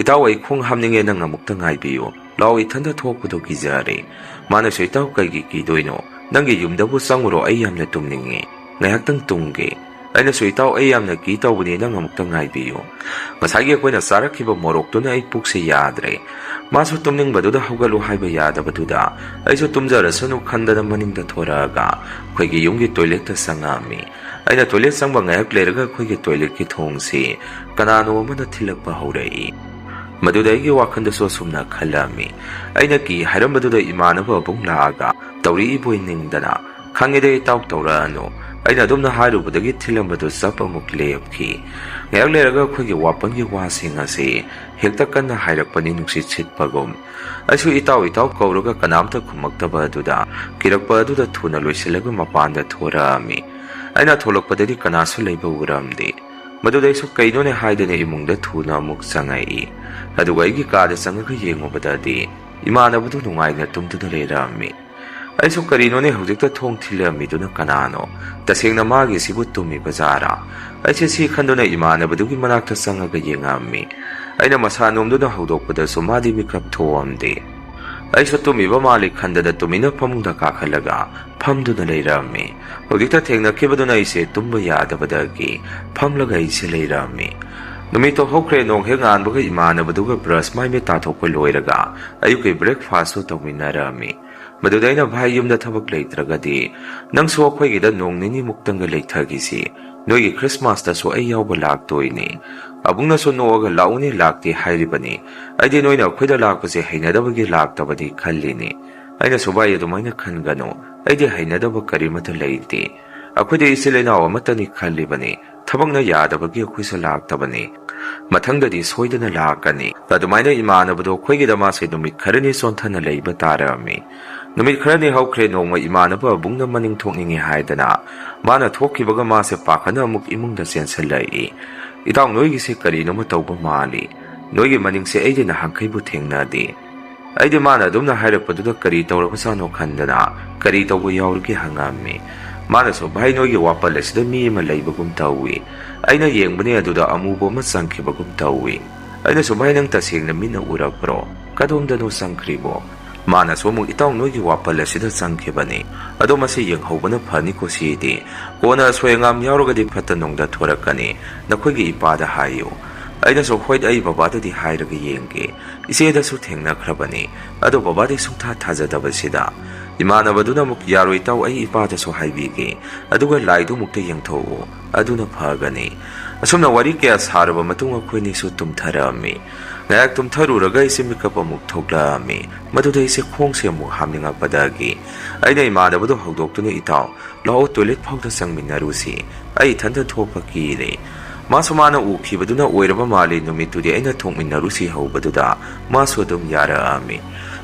ꯏꯇꯥꯎ ꯑꯩ ꯈꯣꯡ ꯍꯥꯝꯅꯤꯡꯉꯦ ꯅꯪ ꯑꯃꯨꯛꯇ ꯉꯥꯏꯕꯤꯌꯨ ꯂꯥꯎ ꯏꯊꯟꯗ ꯊꯣꯛꯄꯗꯣ ꯀꯤꯖꯔꯦ ꯃꯥꯅꯁꯨ ꯏꯇꯥꯎ ꯀꯩꯒꯤ ꯀꯤꯗꯣꯏꯅꯣ ꯅꯪꯒꯤ ꯌꯨꯝꯗꯕꯨ ꯆꯪꯉꯨꯔꯣ ꯑꯩ ꯌꯥꯝꯅ ꯇꯨꯝꯅꯤꯡꯉꯦ ꯉꯥꯏꯍꯥꯛꯇꯪ ꯇꯨꯝꯒꯦ ꯑꯩꯅꯁꯨ ꯏꯇꯥꯎ ꯑꯩ ꯌꯥꯝꯅ ꯀꯤ ꯇꯧꯕꯅꯤ ꯅꯪ ꯑꯃꯨꯛꯇ ꯉꯥꯏꯕꯤꯌꯨ ꯉꯁꯥꯏꯒꯤ ꯑꯩꯈꯣꯏꯅ ꯆꯥꯔꯛꯈꯤꯕ ꯃꯣꯔꯣꯛꯇꯨꯅ ꯑꯩ ꯄꯨꯛꯁꯦ ꯌꯥꯗ꯭ꯔꯦ ꯃꯥꯁꯨ ꯇꯨꯝꯅꯤꯡꯕꯗꯨꯗ ꯍꯧꯒꯠꯂꯨ ꯍꯥꯏꯕ ꯌꯥꯗꯕꯗꯨꯗ ꯑꯩꯁꯨ ꯇꯨꯝꯖꯔꯁꯅꯨ ꯈꯟꯗꯅ ꯃꯅꯤꯡꯗ ꯊꯣꯔꯛꯑꯒ ꯑꯩꯈꯣꯏꯒꯤ ꯌꯨꯝꯒꯤ ꯇꯣꯏꯂꯦꯠꯇ ꯆꯪꯉꯛꯑꯝꯃꯤ ꯑꯩꯅ ꯇꯣꯏꯂꯦꯠ ꯆꯪꯕ ꯉꯥꯏꯍꯥꯛ ꯂꯩꯔꯒ ꯑꯩꯈꯣꯏꯒꯤ ꯇꯣꯏꯂꯦꯠꯀꯤ ꯊꯣꯡꯁꯤ ꯀꯅꯥꯅꯣ ꯑꯃꯅ ꯊꯤꯜꯂꯛꯄ ꯍꯧꯔꯛꯏ ꯃꯗꯨꯗ ꯑꯩꯒꯤ ꯋꯥꯈꯜꯗꯁꯨ ꯑꯁꯨꯝꯅ ꯈꯜꯂꯝꯃꯤ ꯑꯩꯅ ꯀꯤ ꯍꯥꯏꯔꯝꯕꯗꯨꯗ ꯏꯃꯥꯟꯅꯕ ꯑꯕꯨꯡ ꯂꯥꯛꯑꯒ ꯇꯧꯔꯛꯏꯕꯣꯏ ꯅꯤꯡꯗꯅ ꯈꯪꯉꯦꯗ ꯏꯇꯥꯎ ꯇꯧꯔꯛꯑꯅꯨ ꯑꯩꯅ ꯑꯗꯨꯝꯅ ꯍꯥꯏꯔꯨꯕꯗꯒꯤ ꯊꯤꯜꯂꯝꯕꯗꯨ ꯆꯞ ꯑꯃꯨꯛ ꯂꯦꯞꯈꯤ꯫ ꯉꯥꯏꯍꯥꯛ ꯂꯩꯔꯒ ꯑꯩꯈꯣꯏꯒꯤ ꯋꯥꯄꯟꯒꯤ ꯋꯥꯁꯤꯡ ꯑꯁꯤ ꯍꯦꯛꯇ ꯀꯟꯅ ꯍꯥꯏꯔꯛꯄꯅꯤ ꯅꯨꯡꯁꯤꯠ ꯁꯤꯠꯄꯒꯨꯝ꯫ ꯑꯩꯁꯨ ꯏꯇꯥꯎ ꯀꯧꯔꯒ ꯀꯅꯥꯝꯇ ꯈꯨꯝꯃꯛꯇꯕ ꯑꯗꯨꯗ ꯀꯤꯔꯛꯄ ꯑꯗꯨꯗ ꯊꯨꯅ ꯂꯣꯏꯁꯤꯜꯂꯒ ꯃꯄꯥꯟꯗ ꯊꯣꯔꯛꯑꯝꯃꯤ꯫ ꯑꯩꯅ ꯊꯣꯛꯂꯛꯄꯗꯗꯤ ꯀꯅꯥꯁꯨ ꯂꯩꯕ ꯎꯔꯝꯗꯦ꯫ ꯃꯗꯨꯗ ꯑꯩꯁꯨ ꯀꯩꯅꯣꯅꯦ ꯍꯥꯏꯗꯨꯅ ꯏꯃꯨꯡꯗ ꯊꯨꯅ ꯑꯃꯨꯛ ꯆꯪꯉꯛꯏ꯫ ꯑꯗꯨꯒ ꯑꯩꯒꯤ ꯀꯥꯗ ꯆꯪꯉꯒ ꯌꯦꯡꯉꯨꯕꯗꯗꯤ ꯏꯃꯥꯟꯅꯕꯗꯨ ꯅꯨꯡꯉꯥꯏꯅ ꯇꯨꯝꯗꯨꯅ ꯂꯩꯔꯝꯃꯤ꯫ ꯑꯩꯁꯨ ꯀꯔꯤꯅꯣꯅꯦ ꯍꯧꯖꯤꯛꯇ ꯊꯣꯡ ꯊꯤꯜꯂꯝꯃꯤꯗꯨꯅ ꯀꯅꯥꯅꯣ? ꯇꯁꯦꯡꯅ ꯃꯥꯒꯤꯁꯤꯕꯨ ꯇꯨꯝꯃꯤꯕꯖꯥꯔꯥ? ꯑꯩꯁꯦ ꯁꯤ ꯈꯟꯗꯨꯅ ꯏꯃꯥꯟꯅꯕꯗꯨꯒꯤ ꯃꯅꯥꯛꯇ ꯆꯪꯉꯒ ꯌꯦꯡꯉꯝꯃꯤ꯫ ꯑꯩꯅ ꯃꯁꯥ ꯅꯣꯝꯗꯨꯅ ꯍꯧꯗꯣꯛꯄꯗꯁꯨ ꯃꯥꯗꯤ ꯃꯤꯀꯞ ꯊꯣꯛꯑꯝꯗꯦ꯫ ꯑꯩꯁꯨ ꯇꯨꯝꯃꯤꯕ ꯃꯥꯜꯂꯤ ꯈꯟꯗꯅ ꯇꯨꯃꯤꯟꯅ ꯐꯃꯨꯡꯗ ꯀꯥꯈꯠꯂꯒ ꯐꯝꯗꯨꯅ ꯂꯩꯔꯝꯃꯤ꯫ ꯍꯧꯖꯤꯛꯇ ꯊꯦꯡꯅꯈꯤꯕꯗꯨꯅ ꯑꯩꯁꯦ ꯇꯨꯝꯕ ꯌꯥꯗꯕꯗꯒꯤ ꯐꯝꯂꯒ ꯑꯩꯁꯦ ꯂꯩꯔꯝꯃꯤ꯫ ꯅꯨꯃꯤꯠꯇꯣ ꯍꯧꯈ꯭ꯔꯦ꯫ ꯅꯣꯡ ꯍꯦꯛ ꯉꯥꯟꯕꯒ ꯏꯃꯥꯟꯅꯕꯗꯨꯒ ꯕ꯭ꯔꯁ ꯃꯥꯏ ꯃꯤꯠ ꯇꯥꯊꯣꯛꯄ ꯂꯣꯏꯔꯒ ꯑꯌꯨꯛꯀꯤ ꯕ꯭ꯔꯦꯛꯐꯥꯁꯁꯨ ꯇꯧꯃꯤꯟꯅꯔꯝꯃꯤ꯫ ꯃꯗꯨꯗ ꯑꯩꯅ ꯚꯥꯏ ꯌꯨꯝꯗ ꯊꯕꯛ ꯂꯩꯇ꯭ꯔꯒꯗꯤ ꯅꯪꯁꯨ ꯑꯩꯈꯣꯏꯒꯤꯗ ꯅꯣꯡ ꯅꯤꯅꯤꯃꯨꯛꯇꯪꯒ ꯂꯩꯊꯈꯤꯁꯤ꯫ ꯅꯣꯏꯒꯤ ꯈ꯭ꯔꯤꯁꯃꯥꯁꯇꯁꯨ ꯑꯩ ꯌꯥꯎꯕ ꯂꯥꯛꯇꯣꯏꯅꯤ꯫ ꯑꯕꯨꯡꯅꯁꯨ ꯅꯣꯛꯑꯒ ꯂꯥꯛꯎꯅꯤ ꯂꯥꯛꯇꯦ ꯍꯥꯏꯔꯤꯕꯅꯤ꯫ ꯑꯩꯗꯤ ꯅꯣꯏꯅ ꯑꯩꯈꯣꯏꯗ ꯂꯥꯛꯄꯁꯦ ꯍꯩꯅꯗꯕꯒꯤ ꯂꯥꯛꯇꯕꯅꯤ ꯈꯜꯂꯤꯅꯤ꯫ ꯑꯩꯅꯁꯨ ꯚꯥꯏ ꯑꯗꯨꯃꯥꯏꯅ ꯈꯟꯒꯅꯨ꯫ ꯑꯩꯗꯤ ꯍꯩꯅꯗꯕ ꯀꯔꯤꯃꯠꯇ ꯂꯩꯇꯦ꯫ ꯑꯩꯈꯣꯏꯗꯤ ꯏꯆꯤꯜ ꯏꯅꯥꯎ ꯑꯃꯠꯇꯅꯤ ꯈꯜꯂꯤꯕꯅꯤ꯫ ꯊꯕꯛꯅ ꯌꯥꯗꯕꯒꯤ ꯑꯩꯈꯣꯏꯁꯨ ꯂꯥꯛꯇꯕꯅꯤ꯫ ꯃꯊꯪꯗꯗꯤ ꯁꯣꯏꯗꯅ ꯂꯥꯛꯀꯅꯤ꯫ ꯑꯗꯨꯃꯥꯏꯅ ꯏꯃꯥꯟꯅꯕꯗꯣ ꯑꯩꯈꯣꯏꯒꯤꯗ ꯃꯥꯁꯦ ꯅꯨꯃꯤꯠ ꯈꯔꯅꯤ ꯆꯣꯟꯊꯅ ꯂꯩꯕ ꯇꯥꯔꯝꯃꯤ꯫ ꯅꯨꯃꯤꯠ ꯈꯔꯅꯤ ꯍꯧꯈ꯭ꯔꯦ꯫ ꯅꯣꯡꯃ ꯏꯃꯥꯟꯅꯕ ꯑꯕꯨꯡꯅ ꯃꯅꯤꯡ ꯊꯣꯛꯅꯤꯡꯉꯤ ꯍꯥꯏꯗꯅ ꯃꯥꯅ ꯊꯣꯛꯈꯤꯕꯒ ꯃꯥꯁꯦ ꯄꯥꯈꯠꯅ ꯑꯃꯨꯛ ꯏꯃꯨꯡꯗ ꯆꯦꯟꯁꯤꯜꯂꯛꯏ꯫ ꯏꯇꯥꯎ ꯅꯣꯏꯒꯤꯁꯦ ꯀꯔꯤꯅꯣꯃ ꯇꯧꯕ ꯃꯥꯜꯂꯤ꯫ ꯅꯣꯏꯒꯤ ꯃꯅꯤꯡꯁꯦ ꯑꯩꯗꯤ ꯅꯍꯥꯟꯈꯩꯕꯨ ꯊꯦꯡꯅꯗꯦ꯫ ꯑꯩꯗꯤ ꯃꯥꯅ ꯑꯗꯨꯝꯅ ꯍꯥꯏꯔꯛꯄꯗꯨꯗ ꯀꯔꯤ ꯇꯧꯔꯕꯖꯥꯠꯅꯣ ꯈꯟꯗꯅ ꯀꯔꯤ ꯇꯧꯕ ꯌꯥꯎꯔꯤꯒꯦ ꯍꯪꯉꯝꯃꯤ꯫ ꯃꯥꯅꯁꯨ ꯚꯥꯏ ꯅꯣꯏꯒꯤ ꯋꯥꯄꯜ ꯑꯁꯤꯗ ꯃꯤ ꯑꯃ ꯂꯩꯕꯒꯨꯝ ꯇꯧꯏ꯫ ꯑꯩꯅ ꯌꯦꯡꯕꯅꯦ ꯑꯗꯨꯗ ꯑꯃꯨꯕ ꯑꯃ ꯆꯪꯈꯤꯕꯒꯨꯝ ꯇꯧꯏ꯫ ꯑꯩꯅꯁꯨ ꯚꯥꯏ ꯅꯪ ꯇꯁꯦꯡꯅ ꯃꯤꯠꯅ ꯎꯔꯛꯄ꯭ꯔꯣ? ꯀꯗꯣꯝꯗꯅꯣ ꯆꯪꯈ꯭ꯔꯤꯕꯣ? ꯃꯥꯅꯁꯨ ꯑꯃꯨꯛ ꯏꯇꯥꯎ ꯅꯣꯏꯒꯤ ꯋꯥꯄꯜ ꯑꯁꯤꯗ ꯆꯪꯈꯤꯕꯅꯤ꯫ ꯑꯗꯣ ꯃꯁꯤ ꯌꯦꯡꯍꯧꯕꯅ ꯐꯅꯤꯀꯣ ꯁꯤꯗꯤ꯫ ꯀꯣꯟꯅ ꯑꯁꯣꯏ ꯑꯉꯥꯝ ꯌꯥꯎꯔꯒꯗꯤ ꯐꯠꯇ ꯅꯨꯡꯗ ꯊꯣꯔꯛꯀꯅꯤ꯫ ꯅꯈꯣꯏꯒꯤ ꯏꯄꯥꯗ ꯍꯥꯏꯌꯨ꯫ ꯑꯩꯅꯁꯨ ꯍꯣꯏ ꯑꯩ ꯕꯕꯥꯗꯗꯤ ꯍꯥꯏꯔꯒ ꯌꯦꯡꯒꯦ꯫ ꯏꯆꯦꯗꯁꯨ ꯊꯦꯡꯅꯈ꯭ꯔꯕꯅꯤ꯫ ꯑꯗꯣ ꯕꯕꯥꯗꯤ ꯁꯨꯡꯊꯥ ꯊꯥꯖꯗꯕꯁꯤꯗ꯫ ꯏꯃꯥꯟꯅꯕꯗꯨꯅ ꯑꯃꯨꯛ ꯌꯥꯔꯣꯏ ꯏꯇꯥꯎ ꯑꯩ ꯏꯄꯥꯗꯁꯨ ꯍꯥꯏꯕꯤꯒꯦ꯫ ꯑꯗꯨꯒ ꯂꯥꯏꯗꯨ ꯑꯃꯨꯛꯇ ꯌꯦꯡꯊꯣꯛꯎ꯫ ꯑꯗꯨꯅ ꯐꯒꯅꯤ꯫ ꯑꯁꯨꯝꯅ ꯋꯥꯔꯤ ꯀꯌꯥ ꯁꯥꯔꯕ ꯃꯇꯨꯡ ꯑꯩꯈꯣꯏꯅꯤꯁꯨ ꯇꯨꯝꯊꯔꯛꯑꯝꯃꯤ꯫ ꯉꯥꯏꯍꯥꯛ ꯇꯨꯝꯊꯔꯨꯔꯒ ꯑꯩꯁꯦ ꯃꯤꯀꯞ ꯑꯃꯨꯛ ꯊꯣꯛꯂꯛꯑꯝꯃꯤ꯫ ꯃꯗꯨꯗ ꯑꯩꯁꯦ ꯈꯣꯡꯁꯦ ꯑꯃꯨꯛ ꯍꯥꯝꯅꯤꯡꯉꯛꯄꯗꯒꯤ ꯑꯩꯅ ꯏꯃꯥꯟꯅꯕꯗꯨ ꯍꯧꯗꯣꯛꯇꯨꯅ ꯏꯇꯥꯎ ꯂꯥꯛꯑꯣ ꯇꯣꯏꯂꯦꯠ ꯐꯥꯎꯗ ꯆꯪꯃꯤꯟꯅꯔꯨꯁꯤ꯫ ꯑꯩ ꯏꯊꯟꯇ ꯊꯣꯛꯄ ꯀꯤꯔꯦ꯫ ꯃꯥꯁꯨ ꯃꯥꯅ ꯎꯈꯤꯕꯗꯨꯅ ꯑꯣꯏꯔꯕ ꯃꯥꯜꯂꯤ꯫ ꯅꯨꯃꯤꯠꯇꯨꯗꯤ ꯑꯩꯅ ꯊꯣꯛꯃꯤꯟꯅꯔꯨꯁꯤ ꯍꯧꯕꯗꯨꯗ ꯃꯥꯁꯨ ꯑꯗꯨꯝ ꯌꯥꯔꯛꯑꯝꯃꯤ꯫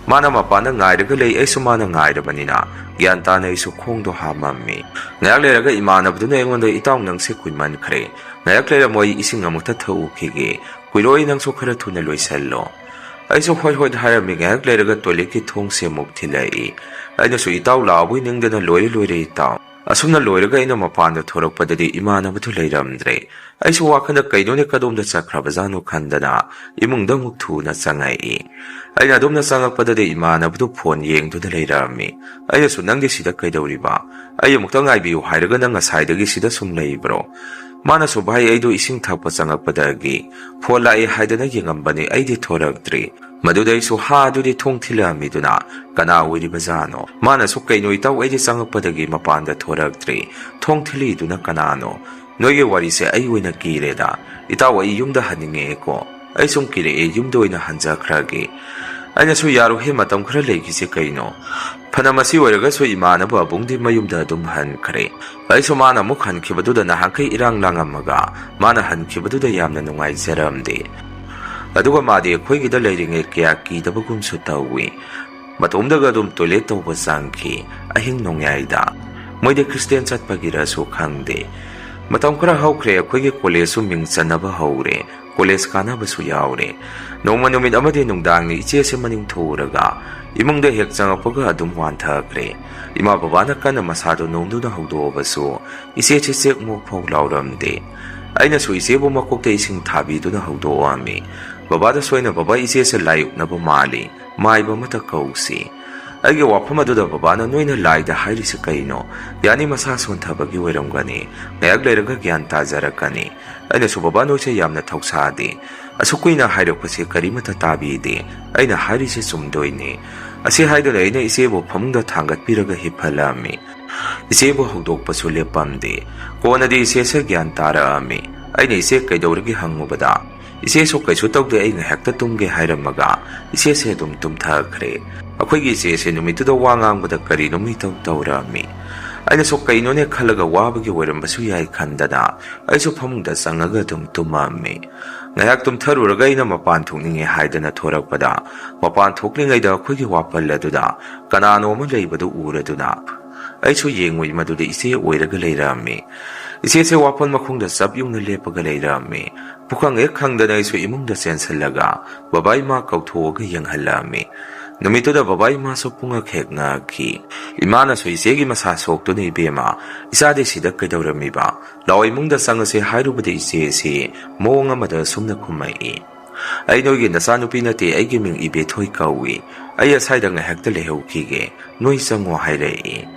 ꯃꯥꯅ ꯃꯄꯥꯟꯗ ꯉꯥꯏꯔꯒ ꯂꯩ꯫ ꯑꯩꯁꯨ ꯃꯥꯅ ꯉꯥꯏꯔꯕꯅꯤꯅ ꯒ꯭ꯌꯥꯟ ꯇꯥꯅ ꯑꯩꯁꯨ ꯈꯣꯡꯗꯣ ꯍꯥꯝꯃꯝꯃꯤ꯫ ꯉꯥꯏꯍꯥꯛ ꯂꯩꯔꯒ ꯏꯃꯥꯟꯅꯕꯗꯨꯅ ꯑꯩꯉꯣꯟꯗ ꯏꯇꯥꯎ ꯅꯪꯁꯦ ꯀꯨꯏꯃꯟꯈ꯭ꯔꯦ꯫ ꯉꯥꯏꯍꯥꯛ ꯂꯩꯔꯝꯃꯣ ꯑꯩ ꯏꯁꯤꯡ ꯑꯃꯨꯛꯇ ꯊꯛꯎꯈꯤꯒꯦ꯫ ꯀꯨꯏꯔꯣꯏ ꯅꯪꯁꯨ ꯈꯔ ꯊꯨꯅ ꯂꯣꯏꯁꯜꯂꯣ꯫ ꯑꯩꯁꯨ ꯍꯣꯏ ꯍꯣꯏ ꯍꯥꯏꯔꯝꯃꯤ꯫ ꯉꯥꯏꯍꯥꯛ ꯂꯩꯔꯒ ꯇꯣꯏꯂꯦꯠꯀꯤ ꯊꯣꯡꯁꯦ ꯑꯃꯨꯛ ꯊꯤꯜꯂꯛꯏ꯫ ꯑꯩꯅꯁꯨ ꯏꯇꯥꯎ ꯂꯥꯛꯑꯕꯣꯏ ꯅꯤꯡꯗꯅ ꯂꯣꯏꯔꯦ ꯏꯇꯥꯎ꯫ ꯑꯁꯨꯝꯅ ꯂꯣꯏꯔꯒ ꯑꯩꯅ ꯃꯄꯥꯟꯗ ꯊꯣꯔꯛꯄꯗꯗꯤ ꯏꯃꯥꯟꯅꯕꯗꯨ ꯂꯩꯔꯝꯗ꯭ꯔꯦ꯫ ꯑꯩꯁꯨ ꯋꯥꯈꯜꯗ ꯀꯩꯅꯣꯅꯦ ꯀꯗꯣꯝꯗ ꯆꯠꯈ꯭ꯔꯕꯖꯥꯠꯅꯣ ꯈꯟꯗꯅ ꯏꯃꯨꯡꯗ ꯑꯃꯨꯛ ꯊꯨꯅ ꯆꯪꯉꯛꯏ꯫ ꯑꯩꯅ ꯑꯗꯣꯝꯅ ꯆꯪꯉꯛꯄꯗꯗꯤ ꯏꯃꯥꯟꯅꯕꯗꯨ ꯐꯣꯟ ꯌꯦꯡꯗꯨꯅ ꯂꯩꯔꯝꯃꯤ꯫ ꯑꯩꯅꯁꯨ ꯅꯪꯗꯤ ꯁꯤꯗ ꯀꯩꯗꯧꯔꯤꯕ? ꯑꯩ ꯑꯃꯨꯛꯇ ꯉꯥꯏꯕꯤꯌꯨ ꯍꯥꯏꯔꯒ ꯅꯪ ꯉꯁꯥꯏꯗꯒꯤ ꯁꯤꯗ ꯁꯨꯝ ꯂꯩꯕ꯭ꯔꯣ? ꯃꯥꯅꯁꯨ ꯚꯥꯏ ꯑꯩꯗꯣ ꯏꯁꯤꯡ ꯊꯛꯄ ꯆꯪꯉꯛꯄꯗꯒꯤ ꯐꯣꯟ ꯂꯥꯛꯏ ꯍꯥꯏꯗꯅ ꯌꯦꯡꯉꯝꯕꯅꯤ꯫ ꯑꯩꯗꯤ ꯊꯣꯔꯛꯇ꯭ꯔꯤ꯫ ꯃꯗꯨꯗ ꯑꯩꯁꯨ ꯑꯗꯨꯗꯤ ꯊꯣꯡ ꯊꯤꯜꯂꯛꯑꯝꯃꯤꯗꯨꯅ ꯀꯅꯥ ꯑꯣꯏꯔꯤꯕꯖꯥꯠꯅꯣ? ꯃꯥꯅꯁꯨ ꯀꯩꯅꯣ ꯏꯇꯥꯎ ꯑꯩꯗꯤ ꯆꯪꯉꯛꯄꯗꯒꯤ ꯃꯄꯥꯟꯗ ꯊꯣꯔꯛꯇ꯭ꯔꯤ꯫ ꯊꯣꯡ ꯊꯤꯜꯂꯤꯗꯨꯅ ꯀꯅꯥꯅꯣ? ꯅꯣꯏꯒꯤ ꯋꯥꯔꯤꯁꯦ ꯑꯩ ꯑꯣꯏꯅ ꯀꯤꯔꯦꯗ꯫ ꯏꯇꯥꯎ ꯑꯩ ꯌꯨꯝꯗ ꯍꯟꯅꯤꯡꯉꯛꯑꯦꯀꯣ꯫ ꯑꯩ ꯁꯨꯝ ꯀꯤꯔꯛꯑꯦ ꯌꯨꯝꯗ ꯑꯣꯏꯅ ꯍꯟꯖꯈ꯭ꯔꯒꯦ꯫ ꯑꯩꯅꯁꯨ ꯌꯥꯔꯣꯍꯦ ꯃꯇꯝ ꯈꯔ ꯂꯩꯈꯤꯁꯤ ꯀꯩꯅꯣ꯫ ꯐꯅ ꯃꯁꯤ ꯑꯣꯏꯔꯒꯁꯨ ꯏꯃꯥꯟꯅꯕ ꯑꯕꯨꯡꯗꯤ ꯃꯌꯨꯝꯗ ꯑꯗꯨꯝ ꯍꯟꯈ꯭ꯔꯦ꯫ ꯑꯩꯁꯨ ꯃꯥꯅ ꯑꯃꯨꯛ ꯍꯟꯈꯤꯕꯗꯨꯗ ꯅꯍꯥꯟꯈꯩ ꯏꯔꯥꯡ ꯂꯥꯡꯉꯝꯃꯒ ꯃꯥꯅ ꯍꯟꯈꯤꯕꯗꯨꯗ ꯌꯥꯝꯅ ꯅꯨꯡꯉꯥꯏꯖꯔꯝꯗꯦ꯫ ꯑꯗꯨꯒ ꯃꯥꯗꯤ ꯑꯩꯈꯣꯏꯒꯤꯗ ꯂꯩꯔꯤꯉꯩ ꯀꯌꯥ ꯀꯤꯗꯕꯒꯨꯝꯁꯨ ꯇꯧꯏ꯫ ꯃꯇꯣꯝꯗꯒ ꯑꯗꯨꯝ ꯇꯣꯏꯂꯦꯠ ꯇꯧꯕ ꯆꯪꯈꯤ ꯑꯍꯤꯡ ꯅꯣꯡꯌꯥꯏꯗ꯫ ꯃꯣꯏꯗꯤ ꯈ꯭ꯔꯤꯁꯇꯤꯌꯥꯟ ꯆꯠꯄꯒꯤꯔꯁꯨ ꯈꯪꯗꯦ꯫ ꯃꯇꯝ ꯈꯔ ꯍꯧꯈ꯭ꯔꯦ ꯑꯩꯈꯣꯏꯒꯤ ꯀꯣꯂꯦꯖꯁꯨ ꯃꯤꯡ ꯆꯟꯅꯕ ꯍꯧꯔꯦ꯫ ꯀꯣꯂꯦꯖ ꯀꯥꯟꯅꯕꯁꯨ ꯌꯥꯎꯔꯦ꯫ ꯅꯣꯡꯃ ꯅꯨꯃꯤꯠ ꯑꯃꯗꯤ ꯅꯨꯡꯗꯥꯡꯅꯤ ꯏꯆꯦꯁꯦ ꯃꯅꯤꯡ ꯊꯣꯛꯎꯔꯒ ꯏꯃꯨꯡꯗ ꯍꯦꯛ ꯆꯪꯉꯛꯄꯒ ꯑꯗꯨꯝ ꯋꯥꯟꯊꯈ꯭ꯔꯦ꯫ ꯏꯃꯥ ꯕꯕꯥꯅ ꯀꯟꯅ ꯃꯁꯥꯗꯣ ꯅꯣꯝꯗꯨꯅ ꯍꯧꯗꯣꯛꯑꯕꯁꯨ ꯏꯆꯦꯁꯦ ꯆꯦꯛꯃꯨꯛ ꯐꯥꯎ ꯂꯥꯎꯔꯝꯗꯦ꯫ ꯑꯩꯅꯁꯨ ꯏꯆꯦꯕꯨ ꯃꯀꯣꯛꯇ ꯏꯁꯤꯡ ꯊꯥꯕꯤꯗꯨꯅ ꯍꯧꯗꯣꯛꯑꯝꯃꯤ꯫ ꯕꯕꯥꯗꯁꯨ ꯑꯩꯅ ꯕꯕꯥ ꯏꯆꯦꯁꯦ ꯂꯥꯏꯌꯣꯛꯅꯕ ꯃꯥꯜꯂꯤ꯫ ꯃꯥꯏꯕ ꯑꯃꯇ ꯀꯧꯁꯤ꯫ ꯑꯩꯒꯤ ꯋꯥꯐꯝ ꯑꯗꯨꯗ ꯕꯕꯥꯅ ꯅꯣꯏꯅ ꯂꯥꯏꯗ ꯍꯥꯏꯔꯤꯁꯤ ꯀꯩꯅꯣ? ꯌꯥꯅꯤ ꯃꯁꯥ ꯁꯣꯟꯊꯕꯒꯤ ꯑꯣꯏꯔꯝꯒꯅꯤ꯫ ꯉꯥꯏꯍꯥꯛ ꯂꯩꯔꯒ ꯒ꯭ꯌꯥꯟ ꯇꯥꯖꯔꯛꯀꯅꯤ꯫ ꯑꯩꯅꯁꯨ ꯕꯕꯥ ꯅꯣꯏꯁꯦ ꯌꯥꯝꯅ ꯊꯧꯁꯥꯗꯦ꯫ ꯑꯁꯨꯛ ꯀꯨꯏꯅ ꯍꯥꯏꯔꯛꯄꯁꯦ ꯀꯔꯤꯃꯠꯇ ꯇꯥꯕꯤꯗꯦ꯫ ꯑꯩꯅ ꯍꯥꯏꯔꯤꯁꯦ ꯆꯨꯝꯗꯣꯏꯅꯤ꯫ ꯑꯁꯤ ꯍꯥꯏꯗꯨꯅ ꯑꯩꯅ ꯏꯆꯦꯕꯨ ꯐꯃꯨꯡꯗ ꯊꯥꯡꯒꯠꯄꯤꯔꯒ ꯍꯤꯞꯍꯜꯂꯝꯃꯤ꯫ ꯏꯆꯦꯕꯨ ꯍꯧꯗꯣꯛꯄꯁꯨ ꯂꯦꯞꯄꯝꯗꯦ꯫ ꯀꯣꯟꯅꯗꯤ ꯏꯆꯦꯁꯦ ꯒ꯭ꯌꯥꯟ ꯇꯥꯔꯛꯑꯝꯃꯤ꯫ ꯑꯩꯅ ꯏꯆꯦ ꯀꯩꯗꯧꯔꯒꯦ ꯍꯪꯉꯨꯕꯗ ꯏꯆꯦꯁꯨ ꯀꯩꯁꯨ ꯇꯧꯗꯦ ꯑꯩ ꯉꯥꯏꯍꯥꯛꯇ ꯇꯨꯝꯒꯦ ꯍꯥꯏꯔꯝꯃꯒ ꯏꯆꯦꯁꯦ ꯑꯗꯨꯝ ꯇꯨꯝꯊꯈ꯭ꯔꯦ꯫ ꯑꯩꯈꯣꯏꯒꯤ ꯏꯆꯦꯁꯦ ꯅꯨꯃꯤꯠꯇꯨꯗ ꯋꯥ ꯉꯥꯡꯕꯗ ꯀꯔꯤꯅꯣ ꯃꯤꯇꯧ ꯇꯧꯔꯝꯃꯤ꯫ ꯑꯩꯅꯁꯨ ꯀꯩꯅꯣꯅꯦ ꯈꯜꯂꯒ ꯋꯥꯕꯒꯤ ꯑꯣꯏꯔꯝꯕꯁꯨ ꯌꯥꯏ ꯈꯟꯗꯅ ꯑꯩꯁꯨ ꯐꯃꯨꯡꯗ ꯆꯪꯉꯒ ꯑꯗꯨꯝ ꯇꯨꯝꯃꯝꯃꯤ꯫ ꯉꯥꯏꯍꯥꯛ ꯇꯨꯝꯊꯔꯨꯔꯒ ꯑꯩꯅ ꯃꯄꯥꯟ ꯊꯣꯛꯅꯤꯡꯉꯦ ꯍꯥꯏꯗꯅ ꯊꯣꯔꯛꯄꯗ ꯃꯄꯥꯟ ꯊꯣꯛꯂꯤꯉꯩꯗ ꯑꯩꯈꯣꯏꯒꯤ ꯋꯥꯄꯜ ꯑꯗꯨꯗ ꯀꯅꯥꯅꯣꯃ ꯂꯩꯕꯗꯨ ꯎꯔꯗꯨꯅ ꯑꯩꯁꯨ ꯌꯦꯡꯉꯨꯏ ꯃꯗꯨꯗ ꯏꯆꯦ ꯑꯣꯏꯔꯒ ꯂꯩꯔꯝꯃꯤ꯫ ꯏꯆꯦꯁꯦ ꯋꯥꯄꯜ ꯃꯈꯣꯡꯗ ꯆꯞ ꯌꯨꯡꯅ ꯂꯦꯞꯄꯒ ꯂꯩꯔꯝꯃꯤ꯫ ꯄꯨꯈꯝ ꯍꯦꯛ ꯈꯪꯗꯅ ꯑꯩꯁꯨ ꯏꯃꯨꯡꯗ ꯆꯦꯟꯁꯤꯜꯂꯒ ꯕꯕꯥ ꯏꯃꯥ ꯀꯧꯊꯣꯛꯑꯒ ꯌꯦꯡꯍꯜꯂꯝꯃꯤ꯫ ꯅꯨꯃꯤꯠꯇꯨꯗ ꯕꯕꯥ ꯏꯃꯥꯁꯨ ꯄꯨꯡꯉꯛ ꯍꯦꯛ ꯉꯛꯈꯤ꯫ ꯏꯃꯥꯅꯁꯨ ꯏꯆꯦꯒꯤ ꯃꯁꯥ ꯁꯣꯛꯇꯨꯅ ꯏꯕꯦꯝꯃ ꯏꯆꯥꯗꯤ ꯁꯤꯗ ꯀꯩꯗꯧꯔꯝꯃꯤꯕ ꯂꯥꯛꯑꯣ ꯏꯃꯨꯡꯗ ꯆꯪꯉꯁꯦ ꯍꯥꯏꯔꯨꯕꯗ ꯏꯆꯦꯁꯤ ꯃꯑꯣꯡ ꯑꯃꯗ ꯁꯨꯝꯅ ꯈꯨꯝꯃꯛꯏ꯫ ꯑꯩ ꯅꯣꯏꯒꯤ ꯅꯆꯥꯅꯨꯄꯤ ꯅꯠꯇꯦ, ꯑꯩꯒꯤ ꯃꯤꯡ ꯏꯕꯦꯊꯣꯏ ꯀꯧꯏ꯫ ꯑꯩ ꯑꯁꯥꯏꯗ ꯉꯥꯏꯍꯥꯛꯇ ꯂꯩꯍꯧꯈꯤꯒꯦ, ꯅꯣꯏ ꯆꯪꯉꯣ ꯍꯥꯏꯔꯛꯏ꯫